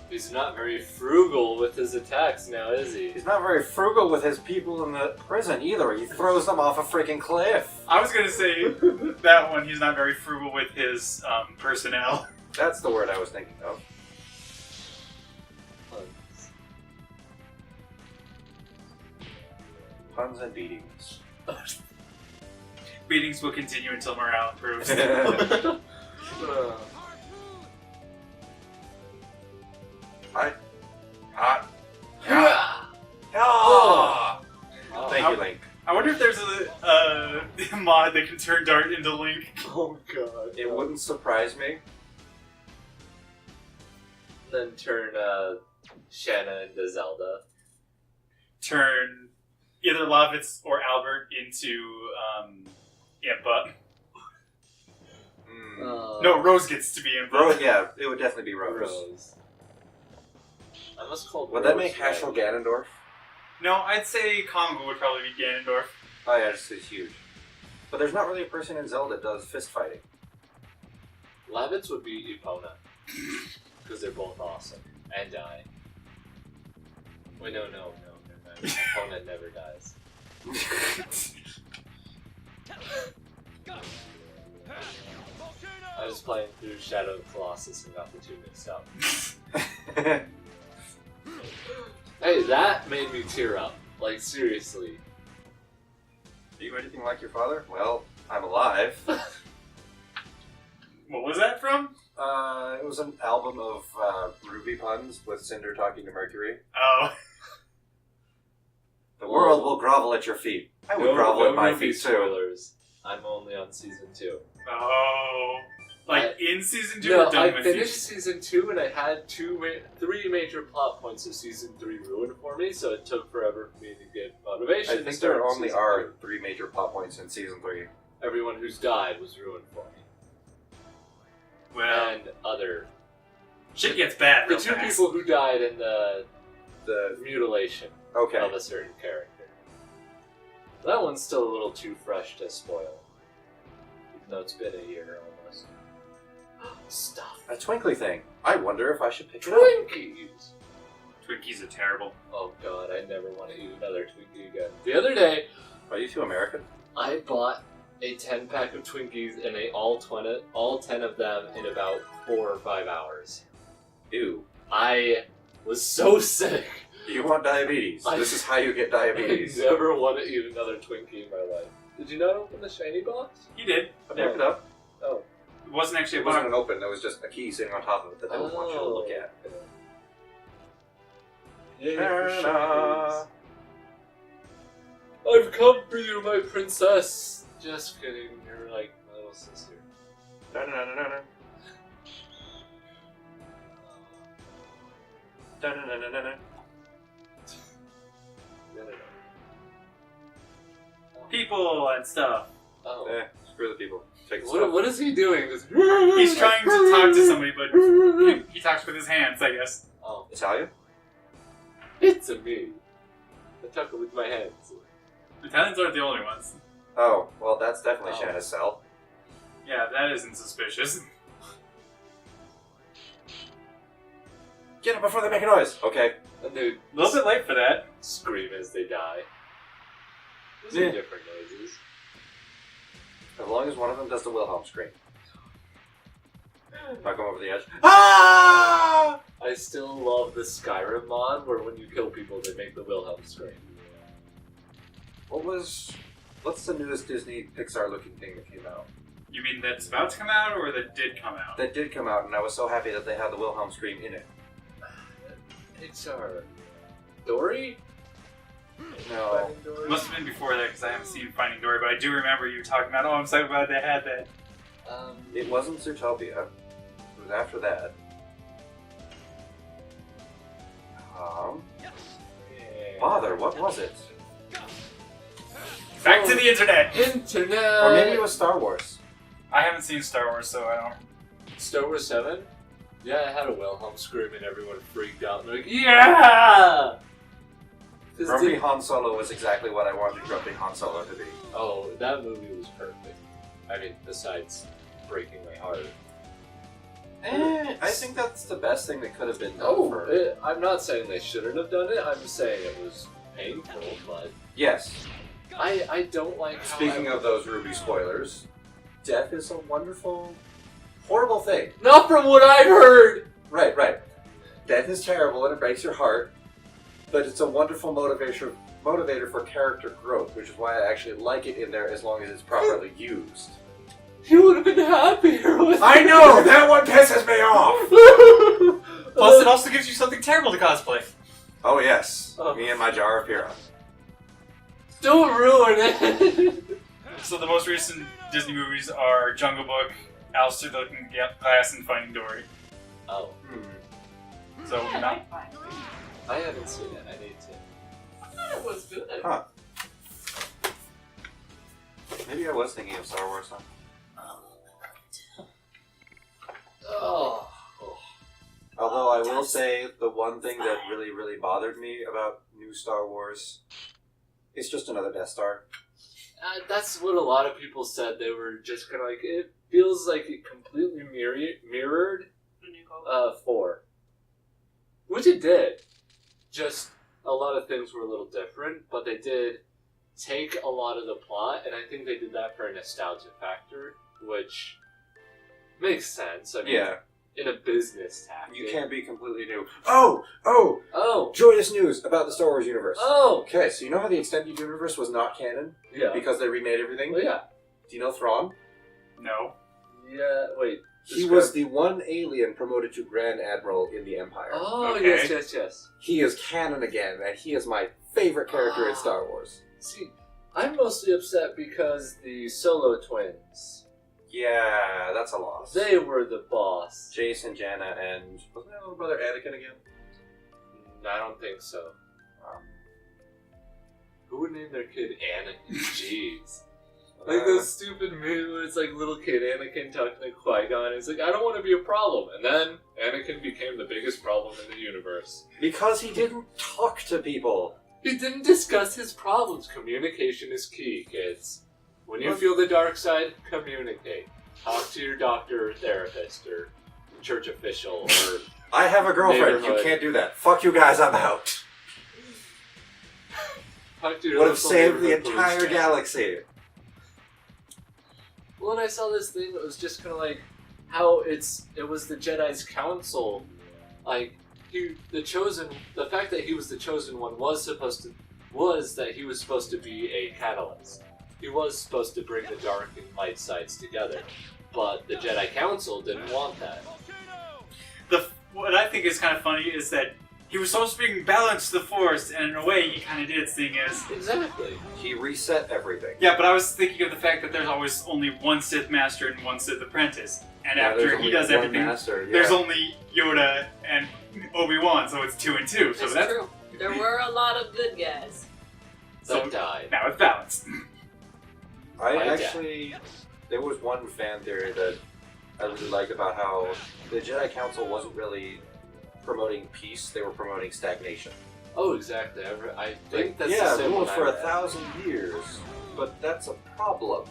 S3: He's not very frugal with his attacks now, is he?
S2: He's not very frugal with his people in the prison either. He throws them off a freaking cliff.
S1: I was going to say that one, he's not very frugal with his personnel.
S2: That's the word I was thinking of. Puns and beatings.
S1: Beatings will continue until morale improves.
S2: Hot. Oh! Thank you, Link.
S1: I wonder if there's a mod that can turn Dart into Link.
S3: Oh god.
S2: It wouldn't surprise me.
S3: Then turn Shanna into Zelda.
S1: Turn either Lavitz or Albert into Impa. No, Rose gets to be Impa.
S2: Rose, yeah, it would definitely be Rose.
S3: Rose. I must call
S2: Would
S3: Rose
S2: that make Haschel Ganondorf?
S1: No, I'd say Congo would probably be Ganondorf.
S2: Oh yeah, it's huge. But there's not really a person in Zelda that does fist fighting.
S3: Lavitz would be Epona. Because they're both awesome. And die. Wait, no. Epona never dies. I was playing through Shadow of the Colossus and got the two mixed up. Hey, that made me tear up. Like, seriously.
S2: Are you anything like your father? Well, I'm alive.
S1: What was that from?
S2: It was an album of Ruby puns with Cinder talking to Mercury.
S1: Oh.
S2: The world will grovel at your feet. I would grovel at my feet too.
S3: Spoilers. I'm only on season 2.
S1: Oh. Like in season 2
S3: No,
S1: or done
S3: I
S1: with
S3: finished
S1: season?
S3: season 2 and I had 3 major plot points of season 3 ruined for me, so it took forever for me to get motivation.
S2: I
S3: to
S2: think
S3: start
S2: there only
S3: season
S2: are
S3: 3.
S2: 3 major plot points in season 3.
S3: Everyone who's died was ruined for me.
S1: Well,
S3: And other...
S1: shit gets bad
S3: The
S1: real
S3: 2
S1: fast.
S3: people who died in the
S2: The
S3: mutilation
S2: okay.
S3: of a certain character. That one's still a little too fresh to spoil. Even though it's been a year almost. Stuff.
S2: A twinkly thing. I wonder if I should pick it up.
S3: Twinkies!
S1: Twinkies are terrible.
S3: Oh god, I never want to eat another Twinkie again. The other day,
S2: Are you too American?
S3: I bought a 10-pack of Twinkies and ate all 10 of them in about 4 or 5 hours.
S2: Ew.
S3: I was so sick.
S2: You want diabetes. This is how you get
S3: I
S2: diabetes.
S3: never want to eat another Twinkie in my life. Did you not open the shiny box?
S1: He did.
S2: I picked it up.
S3: Oh.
S1: It wasn't actually a
S2: It wasn't
S1: box.
S2: an open, there was just a key sitting on top of it that I don't want you to look at.
S3: Yay for
S2: Ta-da.
S3: shinies. I've come for you, my princess. Just kidding, you're like my little sister.
S2: Da-na-na-na-na. Da-na-na-na-na-na.
S1: People and stuff.
S3: Oh.
S2: Screw the people. Take the
S3: What,
S2: stuff.
S3: what is he doing? Just...
S1: He's trying to talk to somebody, but he talks with his hands, I guess.
S3: Oh.
S2: Italian?
S3: It's a me. I talk with my hands.
S1: Italians aren't the only ones.
S2: Oh, well, that's definitely
S3: Oh.
S2: Shanna's cell.
S1: Yeah, that isn't suspicious.
S2: Get it before they make a noise! Okay.
S3: And they
S1: A little bit late for that.
S3: scream as they die. Those
S2: Yeah.
S3: are different noises.
S2: As long as one of them does the Wilhelm scream. If I come over the edge. Ah!
S3: I still love the Skyrim mod where when you kill people they make the Wilhelm scream.
S2: What's the newest Disney Pixar looking thing that came out?
S1: You mean that's about to come out, or that did come out?
S2: That did come out, and I was so happy that they had the Wilhelm scream in it.
S3: Pixar. Dory?
S2: No.
S3: Finding Dory?
S1: Must have been before that, because I haven't seen Finding Dory, but I do remember you talking about, oh, I'm so glad they had that.
S2: It wasn't Zootopia. It was after that.
S3: yeah.
S2: Bother, what was it?
S1: Back to the internet!
S3: Internet!
S2: Or maybe it was Star Wars.
S1: I haven't seen Star Wars, so I don't...
S3: Star Wars 7? Yeah, I had a Wilhelm scream and everyone freaked out and they're like, yeah!
S2: Grumpy Han Solo was exactly what I wanted Grumpy Han Solo to be.
S3: Oh, that movie was perfect. I mean, besides breaking my heart.
S2: I think that's the best thing that could have been done
S3: Oh,
S2: for...
S3: I'm not saying they shouldn't have done it. I'm saying it was painful, but
S2: Yes.
S3: I don't like how
S2: Speaking of those Ruby spoilers, death is a wonderful, horrible thing.
S3: Not from what I've heard!
S2: Right. Death is terrible and it breaks your heart, but it's a wonderful motivator for character growth, which is why I actually like it in there as long as it's properly used.
S3: You would have been happier with
S2: I know! That one pisses me off!
S1: Plus, it also gives you something terrible to cosplay.
S2: Oh yes,
S3: Oh.
S2: me and my jar of Pyrrha.
S3: Don't ruin it!
S1: So the most recent Disney movies are Jungle Book, Alice Through the Looking Glass, and Finding Dory.
S3: Oh,
S1: So,
S4: Yeah,
S1: not...
S4: I find it.
S3: I haven't seen it. I need to.
S4: I thought it was good.
S2: Huh. Maybe I was thinking of Star Wars, huh?
S3: Oh.
S2: Although I will say the one thing that really, really bothered me about new Star Wars is just another Death Star.
S3: That's what a lot of people said. They were just kind of like, it feels like it completely mirrored
S4: The new Coke.
S3: 4. Which it did. Just a lot of things were a little different, but they did take a lot of the plot, and I think they did that for a nostalgia factor, which makes sense. I mean,
S2: Yeah,
S3: in a business tactic.
S2: you can't be completely new. Oh! Joyous news about the Star Wars universe.
S3: Oh!
S2: Okay, so you know how the extended universe was not canon
S3: Yeah.
S2: because they remade everything?
S3: Oh, yeah.
S2: Do you know Thrawn?
S1: No.
S3: Yeah, wait.
S2: He was the one alien promoted to Grand Admiral in the Empire.
S3: Oh,
S1: Okay.
S3: yes.
S2: He is canon again, and he is my favorite character in Star Wars.
S3: See, I'm mostly upset because the Solo twins,
S2: Yeah, that's a loss.
S3: they were the boss.
S2: Jason, Janna, and wasn't that little brother Anakin again?
S3: I don't think so. Who would name their kid Anakin? Jeez. Like those stupid movies where it's like little kid Anakin talking to Qui-Gon. It's like, I don't want to be a problem. And then Anakin became the biggest problem in the universe.
S2: Because he didn't talk to people.
S3: He didn't discuss his problems. Communication is key, kids. When you feel the dark side, communicate. Talk to your doctor or therapist or church official or...
S2: I have a girlfriend. You
S3: Neighborhood.
S2: can't do that. Fuck you guys. I'm out.
S3: Talk to your
S2: Would have
S3: local
S2: saved the
S3: neighborhood police
S2: entire
S3: man.
S2: galaxy.
S3: Well, when I saw this thing, it was just kind of like how it was the Jedi's council. Like, the fact that he was the chosen one was that he was supposed to be a catalyst. He was supposed to bring the dark and light sides together, but the Jedi Council didn't want that.
S1: What I think is kind of funny is that he was supposed to bring balance to the Force, and in a way, he kind of did, seeing as...
S3: Exactly.
S2: He reset everything.
S1: Yeah, but I was thinking of the fact that there's always only one Sith Master and one Sith Apprentice. And after he does everything, there's only Yoda and Obi-Wan, so it's 2 and 2. So
S4: That's true. There were a lot of good guys.
S3: Some died.
S1: Now it's balanced.
S2: There was one fan theory that I really liked about how the Jedi Council wasn't really promoting peace, they were promoting stagnation.
S3: Oh, exactly. I think that's the
S2: yeah,
S3: same
S2: ruled
S3: one
S2: for
S3: I read.
S2: 1,000 years, but that's a problem.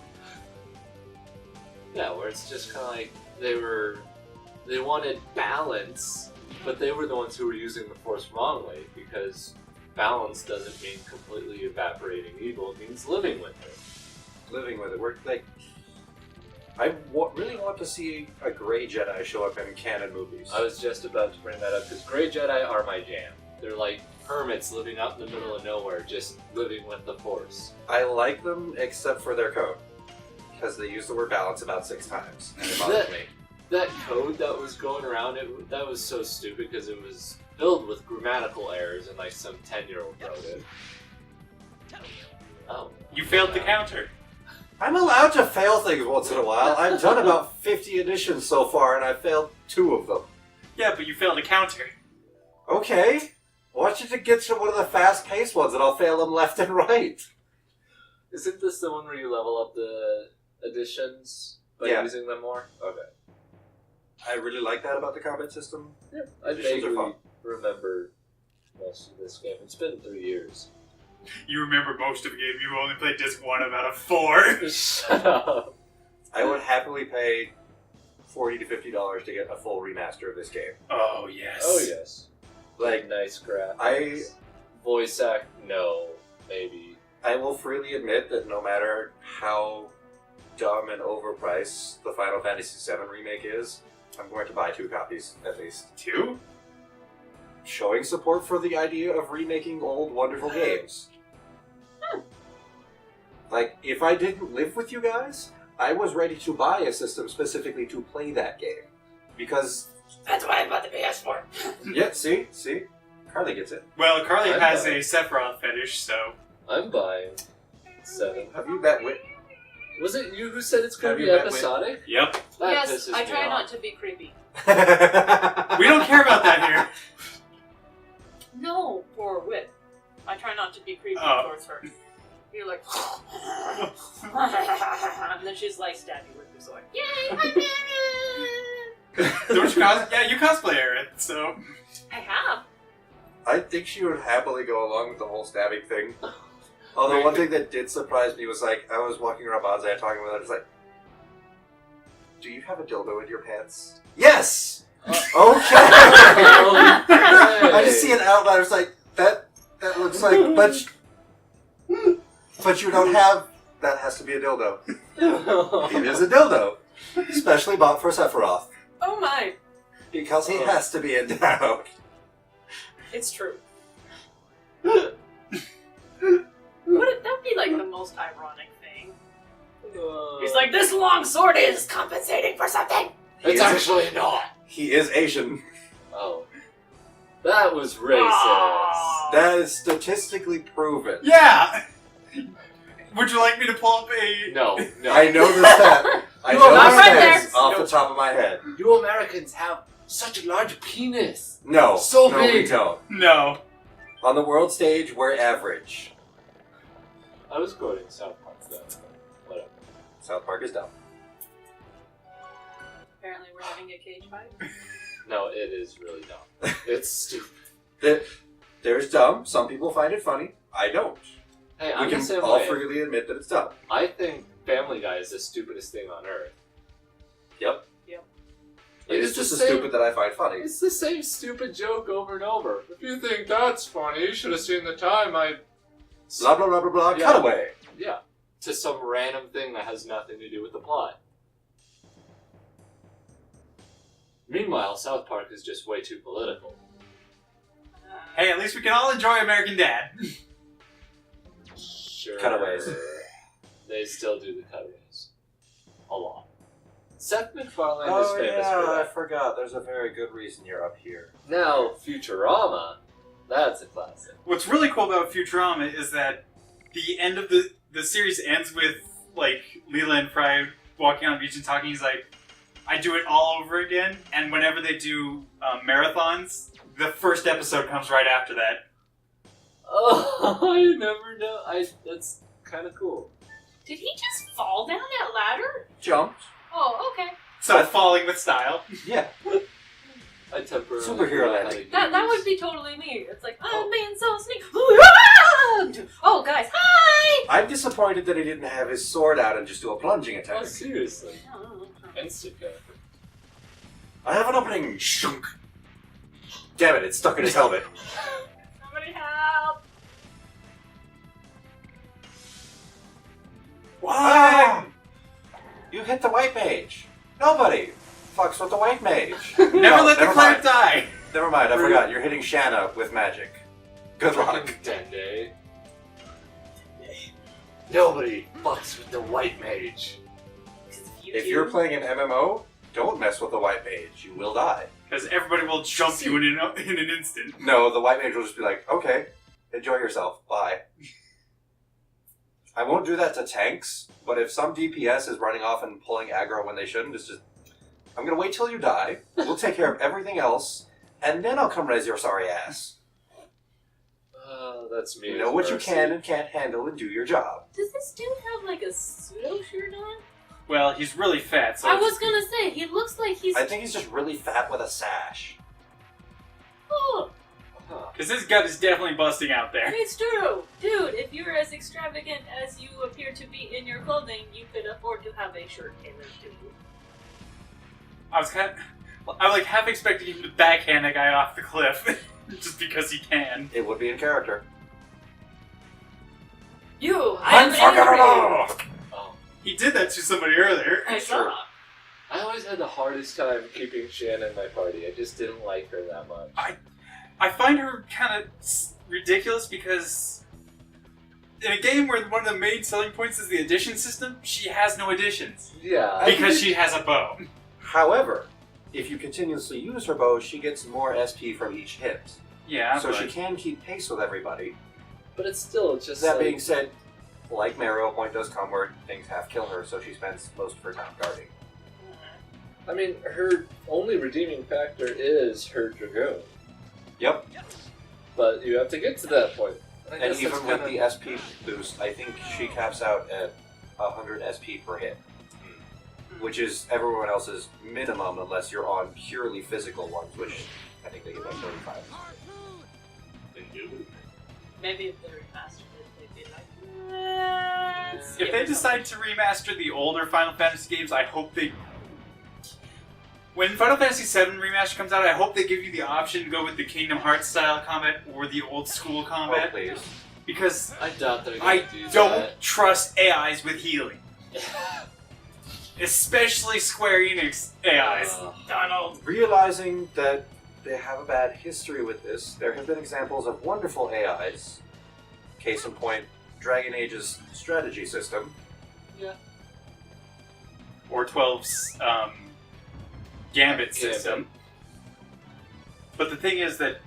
S3: Yeah, where it's just kind of like they wanted balance, but they were the ones who were using the Force wrongly, because balance doesn't mean completely evaporating evil, it means living with it.
S2: Living with it. We're like, I really want to see a Grey Jedi show up in canon movies.
S3: I was just about to bring that up, because Grey Jedi are my jam. They're like hermits living out in the middle of nowhere, just living with the Force.
S2: I like them, except for their code. Because they use the word balance about 6 times, and it bothers me.
S3: That code that was going around, that was so stupid, because it was filled with grammatical errors, and like some 10-year-old wrote it. Oh.
S1: You failed the counter.
S2: I'm allowed to fail things once in a while. I've done about 50 editions so far, and I've failed 2 of them.
S1: Yeah, but you failed a counter.
S2: Okay. Watch it to get to one of the fast-paced ones, and I'll fail them left and right.
S3: Isn't this the one where you level up the editions by using them more? Okay.
S2: I really like that about the combat system.
S3: Yeah, I
S2: Editions are
S3: vaguely
S2: fun.
S3: remember most of this game. It's been 3 years.
S1: You remember most of the game. You only played disc 1 out of 4.
S3: Shut up.
S2: I would happily pay $40 to $50 to get a full remaster of this game.
S1: Oh, yes.
S3: Oh, yes.
S2: Like,
S3: nice graphics. Voice act, no. Maybe.
S2: I will freely admit that no matter how dumb and overpriced the Final Fantasy VII remake is, I'm going to buy 2 copies, at least.
S1: 2?
S2: Showing support for the idea of remaking old, wonderful games. Like, if I didn't live with you guys, I was ready to buy a system specifically to play that game. Because...
S4: That's why I bought the PS4.
S2: Yeah, see? Carly gets it.
S1: Well, Carly
S3: I'm
S1: has
S3: buying.
S1: a Sephiroth fetish, so...
S3: I'm buying 7.
S2: Have you met Whit?
S3: Was it you who said it's going
S2: Have
S3: to
S2: you
S3: be
S2: met
S3: episodic?
S1: Yep.
S3: That
S4: Yes,
S3: pisses
S4: I
S3: me
S4: try
S3: off.
S4: not to be creepy.
S1: We don't care about that here.
S4: No, poor Whit. I try not to be creepy
S1: Oh.
S4: towards her. You're like... and then she's like, stab you with your sword. Yay, I'm married!
S1: Don't you you cosplay Aaron, so...
S4: I have.
S2: I think she would happily go along with the whole stabbing thing. Although one thing that did surprise me was like, I was walking around Bonsai talking with her, it's like, do you have a dildo in your pants? Yes! Okay! I just see it out loud, it's like, that looks like, but you don't have, that has to be a dildo. It is a dildo. Especially bought for Sephiroth.
S4: Oh my.
S2: Because he has to be endowed.
S4: It's true. Would that be like the most ironic thing? He's like, this long sword is compensating for something!
S3: It's actually not.
S2: He is Asian.
S3: Oh. That was racist.
S4: Aw.
S2: That is statistically proven.
S1: Yeah! Would you like me to pull up a...
S3: No.
S2: I know the stat. I
S3: You
S2: know
S3: are
S2: the
S3: right
S4: there.
S2: stats off the top of my head.
S3: You Americans have such a large penis.
S2: No.
S3: So
S2: no, we
S3: big.
S2: don't.
S1: No.
S2: On the world stage, we're average.
S3: I was quoting South Park though. Whatever.
S2: South Park is dumb.
S4: Apparently we're having a cage fight.
S3: No, it is really dumb. It's stupid.
S2: There's dumb. Some people find it funny. I don't.
S3: Hey,
S2: We
S3: I'm the
S2: can
S3: same
S2: all
S3: way.
S2: freely admit that it's dumb.
S3: I think Family Guy is the stupidest thing on earth.
S2: Yep. It
S3: It's
S2: is just
S3: the
S2: as
S3: same-
S2: stupid that I find funny.
S3: It's the same stupid joke over and over. If you think that's funny, you should have seen the time I...
S2: Blah, blah, blah, blah, blah.
S3: Yeah.
S2: Cutaway.
S3: Yeah. To some random thing that has nothing to do with the plot. Meanwhile, South Park is just way too political.
S1: Hey, at least we can all enjoy American Dad.
S3: Sure.
S2: Cutaways.
S3: They still do the cutaways. A lot. Seth MacFarlane is
S2: Oh
S3: famous
S2: yeah,
S3: for
S2: I
S3: that.
S2: forgot. There's a very good reason you're up here.
S3: Now, Futurama, that's a classic.
S1: What's really cool about Futurama is that the end of the series ends with, like, Leland Fry walking on the beach and talking. He's like, I do it all over again. And whenever they do marathons, the first episode comes right after that.
S3: Oh, I never know. That's kind of cool.
S4: Did he just fall down that ladder?
S2: Jumped.
S4: Oh, okay.
S1: So falling with style.
S2: Yeah.
S3: I temporarily
S2: Superhero
S3: forgot how
S2: landing.
S3: to
S4: That
S3: use-
S4: would be totally me. It's like, I'm being so sneaky. Oh, guys, hi!
S2: I'm disappointed that he didn't have his sword out and just do a plunging
S3: Oh,
S2: attack.
S3: seriously. Instagram.
S2: I have an opening. Shunk. Damn it! It's stuck in his helmet.
S4: Somebody help!
S2: Why? You hit the white mage. Nobody fucks with the white mage.
S1: Never let the
S2: never
S1: cleric
S2: mind.
S1: die.
S2: Never mind. I forgot. You're hitting Shanna with magic. Good luck.
S3: Fucking Dende. Nobody fucks with the white mage.
S2: If you're playing an MMO, don't mess with the white mage. You will die.
S1: Because everybody will jump you in an instant.
S2: No, the white mage will just be like, okay, enjoy yourself. Bye. I won't do that to tanks, but if some DPS is running off and pulling aggro when they shouldn't, it's just, I'm going to wait till you die, we'll take care of everything else, and then I'll come raise your sorry ass.
S3: That's me.
S2: You know what you can and can't handle and do your job.
S4: Does this dude have like a pseudo shirt on?
S1: Well, he's really fat, so
S4: I was gonna say, he looks like he's.
S2: I think he's just really fat with a sash.
S4: Oh,
S1: because his gut is definitely busting out there.
S4: it's true. Dude, if you're as extravagant as you appear to be in your clothing, you could afford to have a shirt tailored to you.
S1: I like half expecting him to backhand a guy off the cliff, just because he can.
S2: It would be in character.
S4: You, I am angry.
S2: Unforgettable!
S3: Oh.
S1: He did that to somebody earlier.
S4: I saw.
S3: I always had the hardest time keeping Shanna in my party. I just didn't like her that much.
S1: I find her kind of ridiculous because in a game where one of the main selling points is the addition system, she has no additions.
S3: Yeah.
S1: Because she has a bow.
S2: However, if you continuously use her bow, she gets more SP from each hit.
S1: Yeah,
S2: So
S1: but
S2: she can keep pace with everybody.
S3: But it's still just
S2: That
S3: like,
S2: being said, like Mario, a point does come where things half kill her, so she spends most of her time guarding.
S3: I mean, her only redeeming factor is her Dragoon.
S2: Yep.
S3: But you have to get to that point. I
S2: And
S3: guess
S2: even
S3: that's
S2: with
S3: kinda-
S2: the SP boost, I think she caps out at 100 SP per hit. Which is everyone else's minimum unless you're on purely physical ones, which I think they get like 35.
S4: Maybe if they remastered it, they'd be like, let's
S1: if
S4: give
S1: they
S4: it
S1: decide to remaster the older Final Fantasy games, I hope they... When Final Fantasy VII Remaster comes out, I hope they give you the option to go with the Kingdom Hearts style combat or the old school
S2: Oh,
S1: combat.
S2: please.
S1: Because
S3: I doubt they're
S1: I
S3: going to do
S1: don't
S3: that.
S1: trust AIs with healing. Especially Square Enix AIs. Donald.
S2: Realizing that they have a bad history with this, there have been examples of wonderful AIs. Case in point, Dragon Age's strategy system.
S3: Yeah.
S1: Or 12's Gambit system. But the thing is that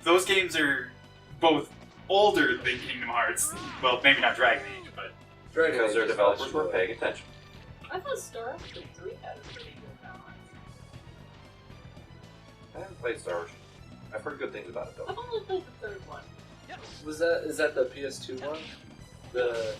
S1: those games are both older than Kingdom Hearts. Well, maybe not Dragon Age, but...
S3: Dragon
S2: Because
S3: Age
S2: their
S3: is
S2: developers
S3: much
S2: were
S3: more-
S2: paying attention.
S4: I thought Star Ocean 3 had a pretty good balance.
S2: I haven't played Star Ocean. I've heard good things about it though.
S4: I've only played the third one.
S3: Is that the PS2 one? The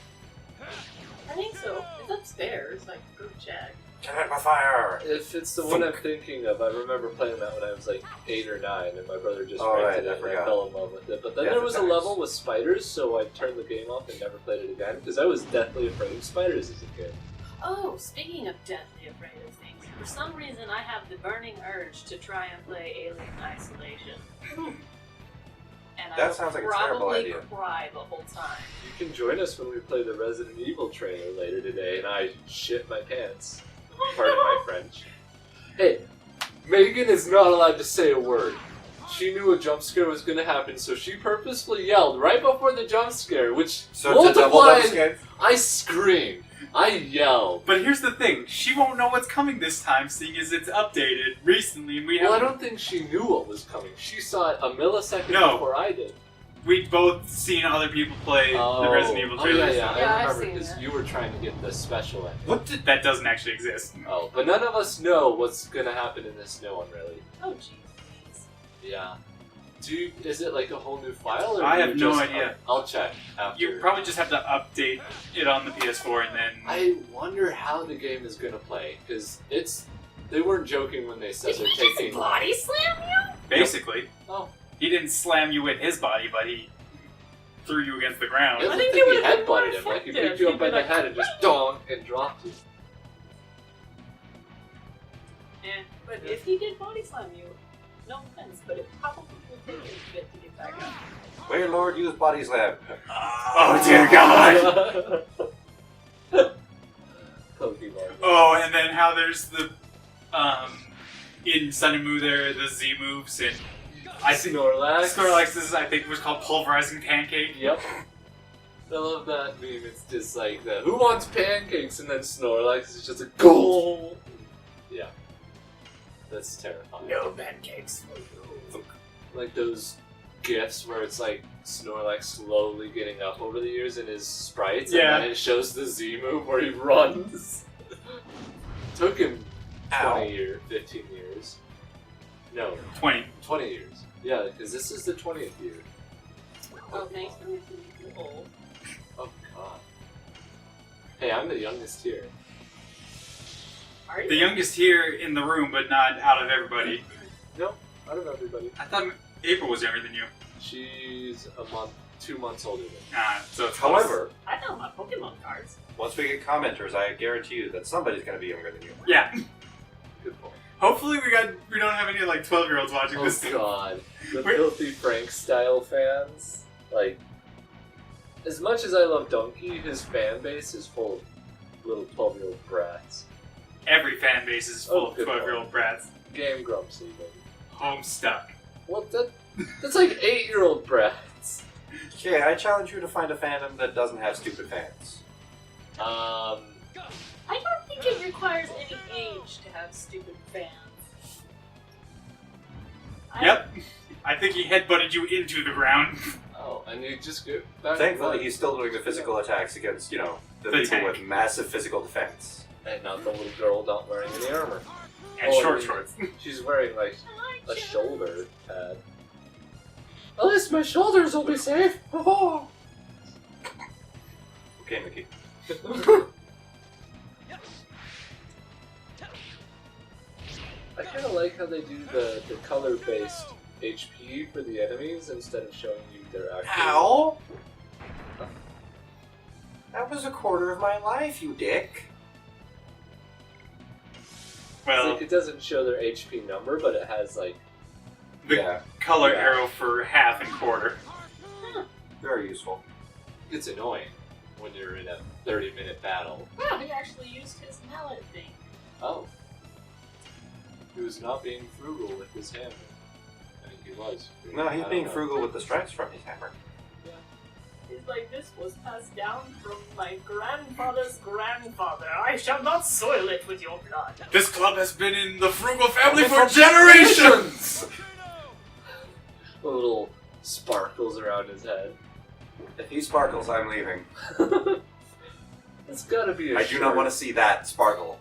S4: I think so. It's upstairs, like, go check.
S2: Get out my fire!
S3: if it's the one I'm thinking of, I remember playing that when I was like 8 or 9, and my brother just
S2: Oh,
S3: rented
S2: right, I
S3: it, and I
S2: forgot.
S3: fell in love with it. But then
S2: Yeah,
S3: there
S2: the
S3: was a
S2: times.
S3: level with spiders, so I turned the game off and never played it again because I was deathly afraid of spiders as a kid.
S4: Oh, speaking of deathly afraid of things, for some reason I have the burning urge to try and play Alien Isolation. And
S2: That
S4: I
S2: sounds like
S4: will
S2: a terrible
S4: probably
S2: idea.
S4: cry the whole time.
S3: You can join us when we play the Resident Evil trailer later today, and I shit my pants. Pardon my French. Hey, Megan is not allowed to say a word. she knew a jump scare was going to happen, so she purposefully yelled right before the jump scare, which
S2: So to double
S3: multiplied.
S2: scare.
S3: I screamed. I yelled.
S1: But here's the thing: she won't know what's coming this time, seeing as it's updated recently, and we
S3: Well, I
S1: haven't.
S3: don't think she knew what was coming. She saw it a millisecond
S1: No.
S3: before I did.
S1: We'd both seen other people play the Resident Evil trailers.
S3: Yeah,
S4: Yeah,
S3: I
S4: I've
S3: remember
S4: seen
S3: because
S4: that.
S3: you were trying to get the special ending.
S2: What did?
S1: That doesn't actually exist.
S3: Oh, but none of us know what's gonna happen in this new one, really.
S4: Oh, jeez.
S3: Yeah. Is it like a whole new file? Or
S1: I
S3: do
S1: have
S3: you
S1: no
S3: just-
S1: idea.
S3: I'll check after.
S1: You probably just have to update it on the PS4 and then.
S3: I wonder how the game is gonna play, because they weren't joking when they said
S4: Did
S3: they're
S4: he just
S3: taking.
S4: body slam you?
S1: Basically.
S3: Oh,
S1: He didn't slam you with his body, but he threw you against the
S3: I
S1: ground.
S3: don't
S4: think
S3: think
S4: it
S3: he
S4: would've been more
S3: headbutted him. Like he
S4: effective.
S3: picked you up
S4: He'd
S3: by
S4: be
S3: the
S4: like,
S3: head and just dong and dropped you.
S4: Yeah, but if he did body slam you, no offense, but it probably would take him a bit to get back up.
S2: Where Lord used body slam?
S1: Oh dear God!
S3: Pokemon.
S1: Oh, and then how there's the in Sun and Moon there are the Z moves, and I think
S3: Snorlax.
S1: Snorlax is I think was called pulverizing pancake.
S3: Yep. I love that meme. It's just like the who wants pancakes, and then Snorlax is just a goal. Yeah. That's terrifying.
S1: No pancakes for you.
S3: Like those gifs where it's like Snorlax slowly getting up over the years in his sprites,
S1: Yeah.
S3: and then it shows the Z move where he runs. Took him 20 years, 15 years. No,
S1: 20.
S3: 20 years. Yeah, because this is the 20th year.
S4: Oh, thanks for making me old.
S3: Oh god. Hey, I'm the youngest here.
S4: Are you?
S1: The youngest here in the room, but not out of everybody.
S3: No, out of everybody.
S1: I thought April was younger than you.
S3: She's 2 months older than me.
S1: So it's close.
S2: However,
S4: I know my Pokemon cards.
S2: once we get commenters, I guarantee you that somebody's going to be younger than you.
S1: Yeah.
S3: Good point.
S1: Hopefully we don't have any like 12-year-olds watching
S3: Oh
S1: this.
S3: god. The
S1: We're-
S3: Filthy Frank style fans. Like, as much as I love Donkey, his fan base is full of little 12-year-old brats.
S1: Every fan base is full
S3: Oh,
S1: of
S3: good
S1: 12-year-old brats.
S3: Game grumps even.
S1: Homestuck.
S3: What that's like 8-year-old brats.
S2: Okay, I challenge you to find a fandom that doesn't have stupid fans.
S4: I don't think it requires any age to have stupid fans.
S1: Yep. I think he headbutted you into the ground.
S3: Oh, and you just go back.
S2: Thankfully, he's still doing the physical attacks against, the
S1: The
S2: people
S1: tank.
S2: with massive physical defense.
S3: And not the little girl not wearing any armor.
S1: And
S3: Oh,
S1: short
S3: yeah.
S1: shorts.
S3: She's wearing like
S4: I
S3: a
S4: like
S3: shoulder pad. At least my shoulders will be safe. Oh.
S2: Okay, Mickey.
S3: I kind of like how they do the color-based HP for the enemies instead of showing you their actual.
S2: Ow! That was a quarter of my life, you dick.
S3: It's
S1: Well,
S3: like it doesn't show their HP number, but it has like
S1: the
S2: Yeah,
S1: color
S3: Yeah.
S1: arrow for half and quarter.
S2: very useful.
S3: it's annoying when you're in a 30-minute battle.
S4: Wow, he actually used his mallet thing.
S3: Oh, he was not being frugal with his hammer. I mean, he was.
S2: No, he's
S3: I
S2: being
S3: don't know.
S2: frugal with the stripes from his hammer.
S4: He's like, this was passed down from my grandfather's grandfather. I shall not soil it with your blood.
S1: This club has been in the frugal family for generations!
S3: The little sparkles around his head.
S2: If he sparkles, I'm leaving.
S3: It's gotta be a
S2: I do not want to see that sparkle.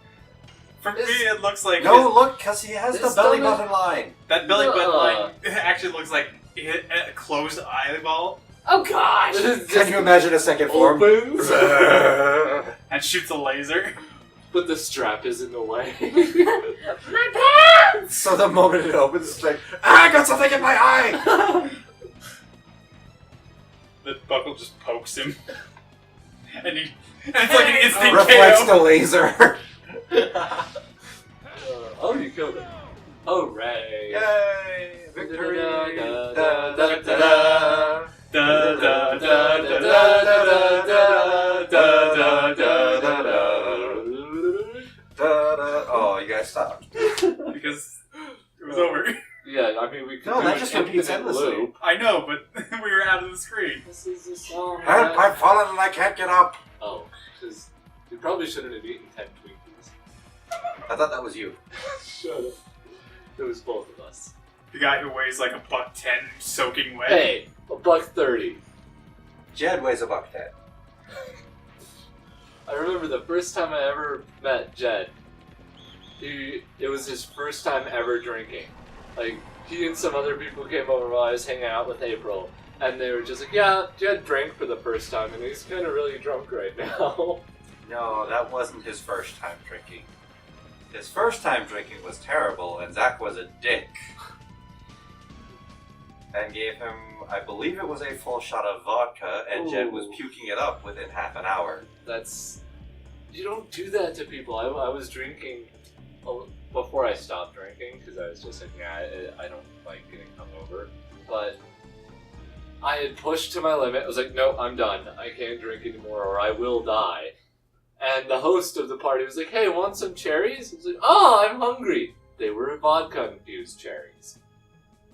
S1: For me, it looks like
S2: No, look, because he has the
S3: This
S2: belly
S3: stomach-
S2: button line.
S1: that belly button
S3: Nuh-uh.
S1: line actually looks like a closed eyeball
S4: Oh gosh!
S2: Can you imagine a second form?
S3: Opens,
S1: and shoots a laser.
S3: but the strap is in the way.
S4: My pants!
S2: So the moment it opens, it's like, I got something in my eye!
S1: The buckle just pokes him. And it's like an instant
S2: Reflects
S1: KO.
S2: the laser.
S3: Oh, you killed him. Hooray!
S2: Yay! Victory!
S3: Da,
S2: Da,
S3: da,
S2: da,
S3: da,
S2: da,
S1: Da, da, da, da, da, da, da, da, da, da.
S2: Oh, you guys stopped.
S1: Because it was over.
S3: Yeah, I mean, we could
S2: No,
S3: do
S2: that
S3: an
S2: just repeats
S3: infinite
S2: endlessly.
S3: loop.
S1: I know, but we were out of the screen.
S3: This is a song.
S2: Help! I've fallen and I can't get up.
S3: Oh, because we probably shouldn't have eaten 10 Twinkies.
S2: I thought that was you.
S3: Shut up. It was both of us.
S1: The guy who weighs like $110 soaking wet.
S3: Hey, $1.30.
S2: Jed weighs $110.
S3: I remember the first time I ever met Jed. It was his first time ever drinking. Like, he and some other people came over while I was hanging out with April, and they were just like, yeah, Jed drank for the first time, and he's kind of really drunk right now.
S2: No, that wasn't his first time drinking. His first time drinking was terrible, and Zach was a dick. And gave him, I believe it was a full shot of vodka, and Jed was puking it up within half an hour.
S3: That's... You don't do that to people. I was drinking before I stopped drinking, because I was just like, I don't like getting hungover. But I had pushed to my limit. I was like, no, I'm done. I can't drink anymore or I will die. And the host of the party was like, hey, want some cherries? I was like, oh, I'm hungry. They were vodka-infused cherries.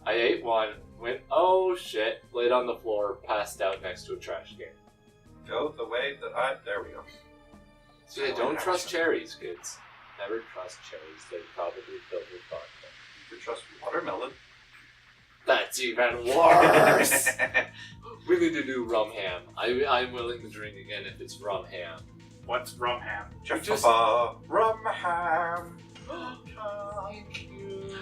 S3: I ate one, went, oh shit, laid on the floor, passed out next to a trash can.
S2: Go the way that there we go.
S3: So yeah, don't trust cherries, kids. Never trust cherries. They're probably filled with vodka.
S2: You could trust watermelon.
S3: That's even worse! We need to do rum ham. I'm willing to drink again if it's rum ham.
S1: What's rum ham?
S2: Rum ham.
S3: Thank you.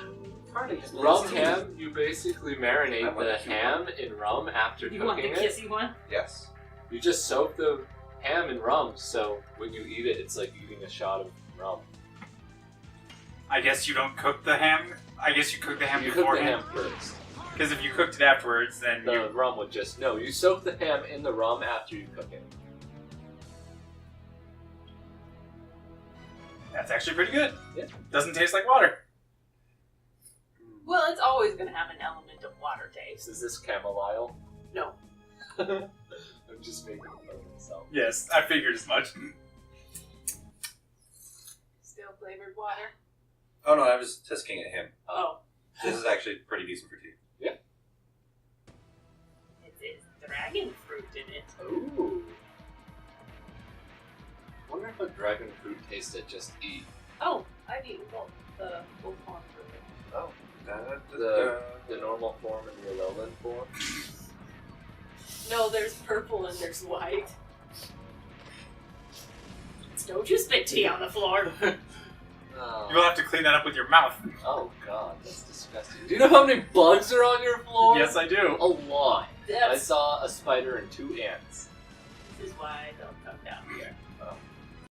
S3: Rum ham, you basically marinate the ham in rum after
S4: You want the
S3: cooking it.
S4: kissy one?
S2: Yes.
S3: You just soak the ham in rum, so when you eat it, it's like eating a shot of rum.
S1: I guess you don't cook the ham. I guess you cook the ham
S3: You cook the
S1: beforehand.
S3: ham first.
S1: Because if you cooked it afterwards, then
S3: The rum would just... No, you soak the ham in the rum after you cook it.
S1: that's actually pretty good.
S3: Yeah.
S1: Doesn't taste like water.
S4: Well, it's always going to have an element of water taste.
S3: Is this chamomile?
S4: No.
S3: I'm just making fun of myself.
S1: Yes, I figured as much.
S4: Still flavored water?
S2: Oh no, I was tisking at him.
S4: Oh.
S2: This is actually pretty decent for tea.
S4: It is dragon fruit in it.
S3: Ooh. Wonder if a dragon fruit tasted just eat.
S4: Oh, I've eaten both. The full form fruit.
S2: Oh.
S3: The normal form and the lowland form.
S4: No, there's purple and there's white. Don't you spit tea on the floor.
S1: You'll have to clean that up with your mouth.
S3: Oh god, that's disgusting. Do you know how many bugs are on your floor?
S1: Yes, I do.
S3: A lot. I
S4: That's,
S3: saw a spider and 2 ants.
S4: this is why I don't come down here.